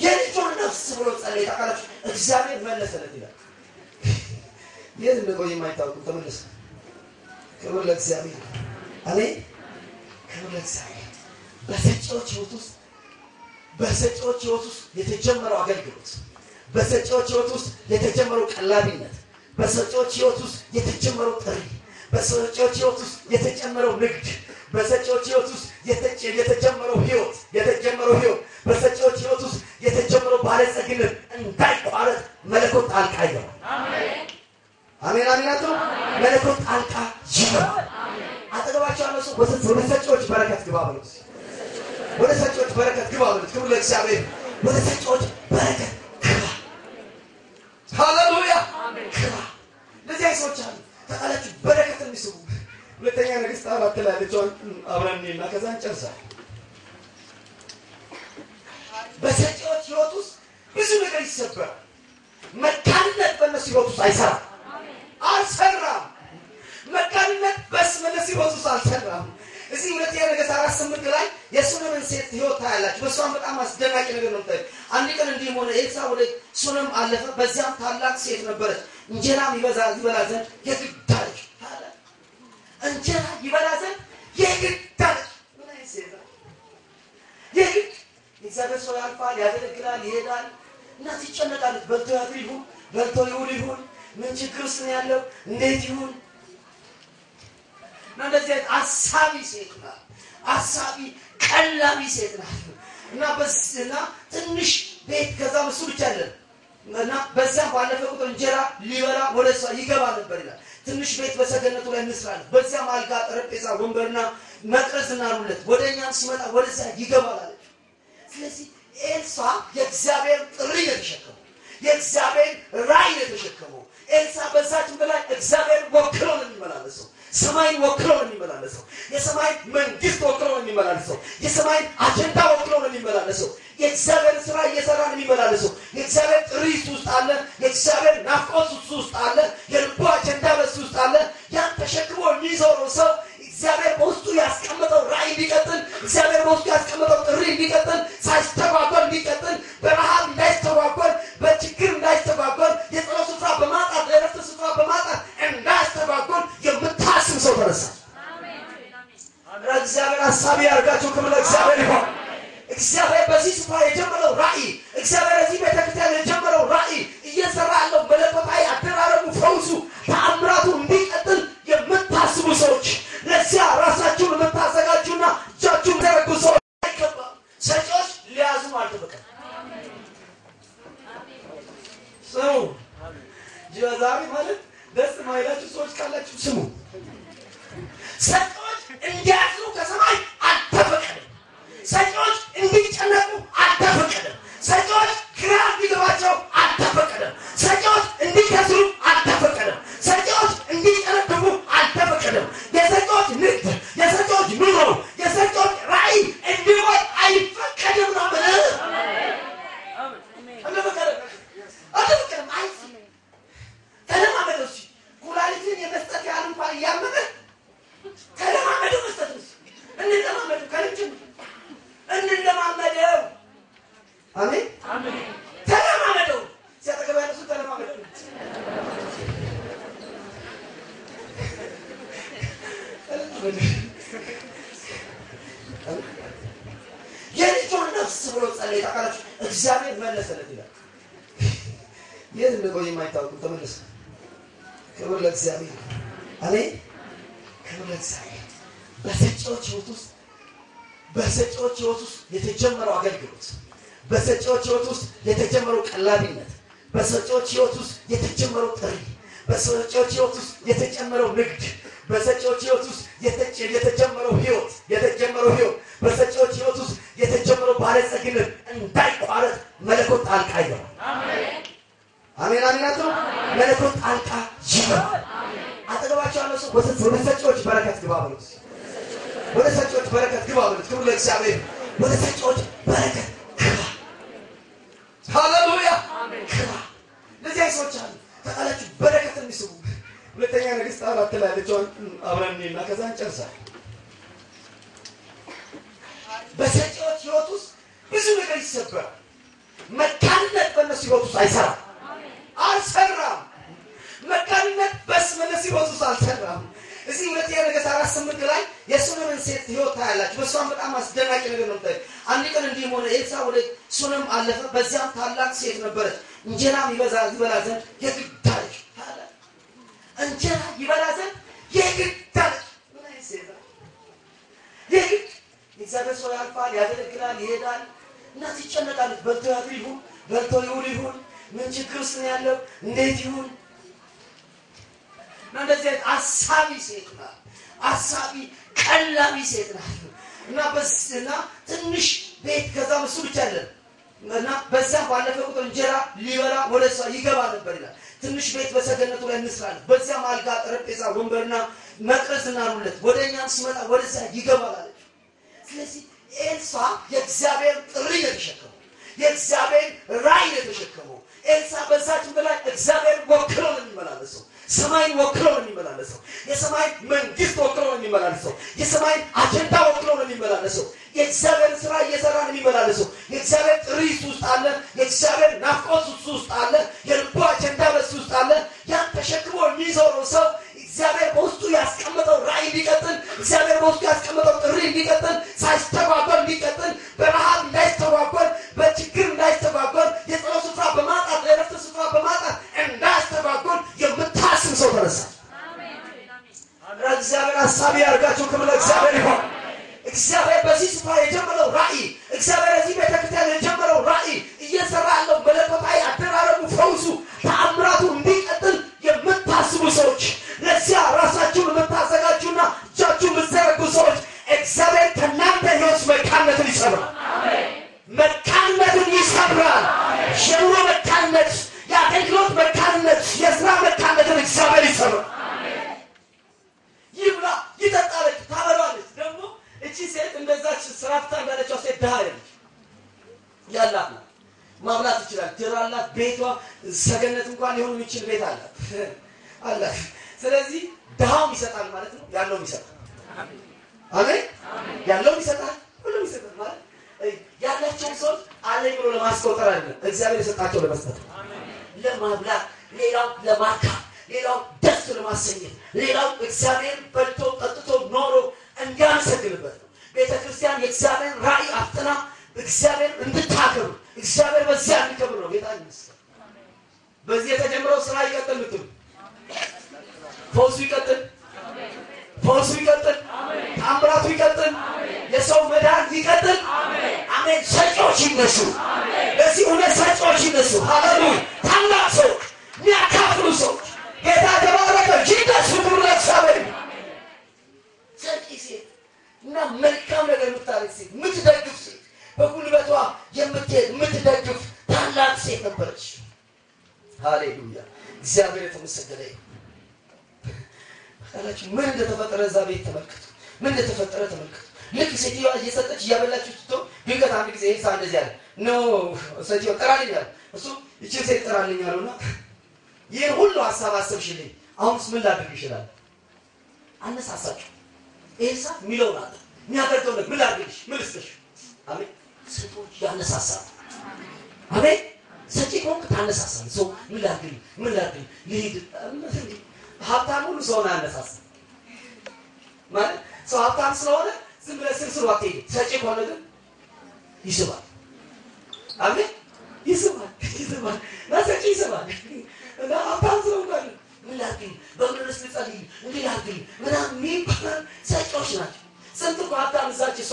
Speaker 3: የልጁን ነፍስ ብሎ ጸለየ ታውቃላችሁ እግዚአብሔር መለሰለት ይላል የት እንደቆየ የማይታወቅ ተመለሰ ክብር ለእግዚአብሔር አሜን ክብር ለእግዚአብሔር በሰጪዎች ህይወት ውስጥ የተጀመረው አገልግሎት በሰጪዎች ህይወት ውስጥ የተጀመረው ቀላቢነት በሰጪዎች ህይወት ውስጥ የተጀመረው ጥሪ በሰጪዎች ህይወት ውስጥ የተጀመረው ንግድ በሰጪዎች ህይወት ውስጥ የተጀመረው ህይወት በሰጪዎች ህይወት ውስጥ የተጀመረው ባለጸግነት እንዳይቋረጥ መለኮት ጣልቃ ይገባል አሜን አሜን አሜን መለኮት ጣልቃ ይገባል አጠገባቸው ያለው ሰው ወደ ሰጪዎች በረከት ግባ በሉት ወደ ሰጪዎች በረከት ግባ በሉት ክብር ለእግዚአብሔር ወደ ሰጪዎች በረከት ግባ ሃሌሉያ አሜን ግባ ለዚህ አይሶች አሉ ተቃላችሁ በረከት የሚስቡ ሁለተኛ ነገሥት 4 ላይ ያለችው አብረንና ከዛ እንጨርሳለን በሰጪዎች ህይወት ውስጥ ብዙ ነገር ይሰበራል መካንነት በእነሱ ህይወት ውስጥ አልሰራም መካንነት በእነሱ ህይወት ውስጥ አልሰራም እዚህ ሁለተኛ ነገሥት 4:8 ላይ የሱነምን ሴት ህይወት ታያላችሁ በሷም በጣም አስደናቂ ነገር ነው ታያላችሁ አንድ ቀን እንዲህ ሆነ ኤልሳ ወደ ሱነም አለፈ በዚያም ታላቅ ሴት ነበረች እንጀራም ይበላ ዘንድ የግድ አለች እንጀራ ይበላ ዘንድ የግድ አለች ምን አይነት ሴት ነው የግድ እግዚአብሔር ሰው ያልፋል ያገለግላል ይሄዳል እና ትጨነቃለች በልቶ ያድር ይሁን በልቶ ይሁን ምን ችግር ውስጥ ነው ያለው እንዴት ይሁን እና እንደዚህ አሳቢ ሴት ናት አሳቢ ቀላቢ ሴት ናት እና በስና ትንሽ ቤት ከዛ እሱ ብቻ አይደለም እና በዚያም ባለፈ ቁጥር እንጀራ ሊበላ ወደሷ ይገባ ነበር ይላል ትንሽ ቤት በሰገነቱ ላይ እንስራለን በዚያም አልጋ ጠረጴዛ ወንበርና መቅረዝ እናሩለት ወደኛም ሲመጣ ወደዛ ይገባል አለች ስለዚህ ኤልሳ የእግዚአብሔር ጥሪ የተሸከመው የእግዚአብሔር ራእይ የተሸከመው ኤልሳ በዛች በላይ እግዚአብሔር ወክሎ ነው የሚመላለሰው ሰማይን ወክሎ ነው የሚመላለሰው የሰማይ መንግስት ወክሎ ነው የሚመላለሰው የሰማይ አጀንዳ ወክሎ ነው የሚመላለሰው የእግዚአብሔር ስራ እየሰራ ነው የሚመላለሰው የእግዚአብሔር ጥሪ ውስጥ አለ የእግዚአብሔር ናፍቆት ውስጥ አለ የልቡ አጀንዳ ውስጥ አለ ያን ተሸክሞ የሚዞረው ሰው እግዚአብሔር በውስጡ ያስቀመጠው ራእይ እንዲቀጥል እግዚአብሔር በውስጡ ያስቀመጠው ጥሪ እንዲቀጥል ሳይስተጓጎል እንዲቀጥል በረሃብ እንዳይስተጓጎል በችግር እንዳይስተጓጎል የጸሎት ስፍራ በማጣት የእረፍት ስፍራ በማጣት እንዳይስተጓጎል የምታስብ ሰው ተነሳ አሜን እግዚአብሔር ሐሳቢ ያርጋችሁ ክብር ለእግዚአብሔር ይሁን እግዚአብሔር በዚህ ስፍራ የጀመረው ራእይ እግዚአብሔር እዚህ ቤተክርስቲያን የጀመረው ራእይ እየሰራ ያለው መለኮታዊ አደራረጉ ፈውሱ ተአምራቱ እንዲቀጥል የምታስቡ ሰዎች ለዚያ ራሳችሁን የምታዘጋጁና እጃችሁን ተረጉ ሰዎች አይገባም ሰጪዎች ሊያዙ አልተበቀም ስሙ ዛሬ ማለት ደስ ማይላችሁ ሰዎች ካላችሁ ስሙ ሰጪዎች እንዲያዙ ከሰማይ አልተፈቀደም ሰጪዎች እንዲጨነቁ አልተፈቀደም ሰጪዎች ግራ እንዲገባቸው አልተፈቀደም ሰጪዎች እንዲከስሩ አልተፈቀደም ሰጪዎች እንዲጨነቁ አልተፈቀደም የሰጪዎች ንግድ የሰጪዎች ኑሮ የሰጪዎች ራእይ እንዲወጥ አይፈቀድም ነው አልተፈቀደም ተለማመደው ኩላሊትን የመስጠት ያህል እንኳን እያመመ ተለማመደው መስጠት እንለማመደው ከልጅም እንለማመደው አሜን አሜን ተለማመደው ሲያጠገብ ያለው ሰው ተለማመደው የልጁን ነፍስ ብሎ ጸለየ ታውቃላችሁ እግዚአብሔር መለሰለት ይላል የት እንደቆየ የማይታወቅ ተመለሰ ክብር ለእግዚአብሔር አሜን ክብር ለእግዚአብሔር በሰጪዎች ህይወት ውስጥ የተጀመረው አገልግሎት በሰጪዎች ህይወት ውስጥ የተጀመረው ቀላቢነት በሰጪዎች ህይወት ውስጥ የተጀመረው ጥሪ በሰጪዎች ህይወት ውስጥ የተጀመረው ንግድ በሰጪዎች ህይወት ውስጥ የተጀመረው ህይወት በሰጪዎች ህይወት ውስጥ የተጀመረው ባለጸግነት እንዳይቋረጥ መለኮት ጣልቃ ይገባል አሜን አሜን አሜን መለኮት ጣልቃ ይገባል አጠገባቸው ያለው ሰው ወደ ሰጪዎች በረከት ግባ በሉት ወደ ሰጪዎች በረከት ግባ በሉት ክብር ለእግዚአብሔር ወደ ሰጪዎች በረከት ግባ ሃሌሉያ አሜን ግባ ሰዎች አሉ ታላላችሁ በረከት የሚስቡ ሁለተኛ ነገሥት 4 ላይ ያለችው አብረንና ከዛ እንጨርሳለን። በሰጪዎች ሕይወት ውስጥ ብዙ ነገር ይሰበራል። መካንነት በእነሱ ሕይወት ውስጥ አይሰራም። መካንነት በእነሱ ሕይወት ውስጥ አልሰራም። እዚህ ሁለተኛ ነገሥት 4:8 ላይ የሱነምን ሴት ሕይወት ታያላችሁ። በሷም በጣም አስደናቂ ነገር ነው የምታዩት። አንድ ቀን እንዲህ ሆነ፣ ኤልሳ ወደ ሱነም አለፈ። በዚያም ታላቅ ሴት ነበረች፣ እንጀራም ይበላ ዘንድ የግድ አለች። እንጀራ ይበላ ዘንድ የግድ አለች። ምን አይነት ሴት ነው? የግድ እግዚአብሔር ሰው ያልፋል፣ ያገለግላል፣ ይሄዳል እና ትጨነቃለች። በልቶ ያድር ይሁን በልቶ ይውል ይሁን ምን ችግር ውስጥ ነው ያለው እንዴት ይሁን እና እንደዚህ አይነት አሳቢ ሴት ናት። አሳቢ ቀላቢ ሴት ናት እና በስና ትንሽ ቤት ከዛ እሱ ብቻ አይደለም እና በዛ ባለፈ ቁጥር እንጀራ ሊበላ ወደ እሷ ይገባ ነበር ይላል። ትንሽ ቤት በሰገነቱ ላይ እንስራለን፣ በዚያም አልጋ፣ ጠረጴዛ፣ ወንበርና መቅረዝ እናኑለት፣ ወደኛም ሲመጣ ወደዛ ይገባል አለች። ስለዚህ ኤልሳ የእግዚአብሔር ጥሪ የተሸከመው የእግዚአብሔር ራእይ የተሸከመው ኤልሳ በዛች በላይ እግዚአብሔር ወክሎ ነው የሚመላለሰው። ሰማይን ወክሎ ነው የሚመላለሰው። የሰማይ መንግስት ወክሎ ነው የሚመላለሰው። የሰማይ አጀንዳ ወክሎ ነው የሚመላለሰው። የእግዚአብሔር ስራ እየሰራ ነው የሚመላለሰው። የእግዚአብሔር ጥሪ ውስጥ አለ። የእግዚአብሔር ናፍቆት ውስጥ አለ። የልቡ አጀንዳ በሱ ውስጥ አለ። ያን ተሸክሞ የሚዞረው ሰው እግዚአብሔር በውስጡ ያስቀመጠው ራእይ እንዲቀጥል፣ እግዚአብሔር በውስጡ ያስቀመጠው ጥሪ እንዲቀጥል፣ ሳይስተጓጎል እንዲቀጥል፣ በረሃብ እንዳይስተጓጎል፣ በችግር እንዳይስተጓጎል፣ የጸሎት ስፍራ በማጣት የእረፍት ስፍራ በማጣት እንዳይስተጓጎል የምታስብ ሰው ተነሳ። እግዚአብሔር ሐሳቢ ያርጋችሁ። ክብር ለእግዚአብሔር ይሁን። እግዚአብሔር በዚህ ስፍራ የጀመረው ራእይ፣ እግዚአብሔር እዚህ ቤተክርስቲያን የጀመረው ራእይ እየሰራ ያለው መለኮታዊ አደራረጉ፣ ፈውሱ፣ ተአምራቱ እንዲቀጥል የምታስቡ ሰዎች፣ ለዚያ ራሳችሁን የምታዘጋጁና እጃችሁን የምትዘረጉ ሰዎች እግዚአብሔር ከእናንተ ሕይወት መካንነትን ይሰብራል። መካንነትን ይሰብራል። የኑሮ መካንነት፣ የአገልግሎት መካንነት፣ የስራ መካንነትን እግዚአብሔር ይሰብራል። ይብላ ይጠጣለች፣ ታበላለች። ደግሞ እቺ ሴት እንደዛች ስራፍታ እንዳለችው ሴት ድሃ አይደለች፣ ያላት ነው። ማብላት ይችላል፣ ትራላት፣ ቤቷ ሰገነት እንኳን ሊሆን የሚችል ቤት አላት አላት። ስለዚህ ድሃውም ይሰጣል ማለት ነው፣ ያለውም ይሰጣል። አሜን። ያለውም ይሰጣል፣ ሁሉም ይሰጣል ማለት ያላቸውን ሰዎች አለኝ ብሎ ለማስቆጠር አይደለም፣ እግዚአብሔር የሰጣቸው ለመስጠት፣ ለማብላት፣ ሌላው ለማርካት፣ ሌላው ደስ ለማሰኘት፣ ሌላው እግዚአብሔር በልቶ ጠጥቶ ኖሮ እንዲያመሰግንበት ነው። ቤተክርስቲያን የእግዚአብሔር ራእይ አፍጥና እግዚአብሔር እንድታከብር፣ እግዚአብሔር በዚያ እንዲከብር ነው። ጌታ ይመስገን። በዚህ የተጀመረው ስራ ይቀጥል ምትሉ፣ ፈውሱ ይቀጥል፣ ፈውሱ ይቀጥል፣ ታምራቱ ይቀጥል፣ የሰው መዳን ይቀጥል። አሜን። ሰጪዎች ይነሱ፣ በዚህ እውነት ሰጪዎች ይነሱ። ሃሌሉያ። ታላቅ ሰዎች፣ የሚያካፍሉ ሰዎች፣ ጌታ ተባረከ ይነሱ። ክብር ለእግዚአብሔር። ሰጪ ሴት እና መልካም ነገር የምታደርግ ሴት፣ የምትደግፍ ሴት፣ በጉልበቷ የምትሄድ የምትደግፍ ታላቅ ሴት ነበረች። ሃሌሉያ። እግዚአብሔር የተመሰገነ ይሁን። ታላችሁ ምን እንደተፈጠረ እዛ ቤት ተመልከቱ። ምን እንደተፈጠረ ተመልከቱ። ልክ ሴትዮዋ እየሰጠች እያበላችሁ ትቶ ድንገት አንድ ጊዜ ኤልሳ እንደዚህ አለ፣ ኖ ሴትዮዋ ጥራልኝ አለ። እሱ እቺን ሴት ጥራልኝ አለውና ይሄን ሁሉ ሐሳብ አሰብሽልኝ፣ አሁንስ ምን ላድርግ ይችላል? አነሳሳችሁ። ኤልሳ ሚለው ናት የሚያደርገው ነገር ምን ላድርግሽ? ምን ልስጥሽ? አሜን። ሴቶች ያነሳሳሉ። አሜን። ሰጪ ከሆንክ ታነሳሳለህ። ሰው ምን ላድርግ ምን ላድርግ ልሂድ ሀብታም ሁሉ ሰውን አነሳሳ ማለት ሰው ሀብታም ስለሆነ ዝም ብለህ ስርስሩ አትሄድ። ሰጪ ከሆነ ግን ይስባል። አሜን። ይስባል፣ ይስባል፣ ለሰጪ ይስባል። እና ሀብታም ስለሆነ ምን ላድርግ በምን ልጸልይ እንዲህ ላድርግ ምናምን የሚባል ሰጪዎች ናቸው። ስንት እኮ ሀብታም እዛች እሷ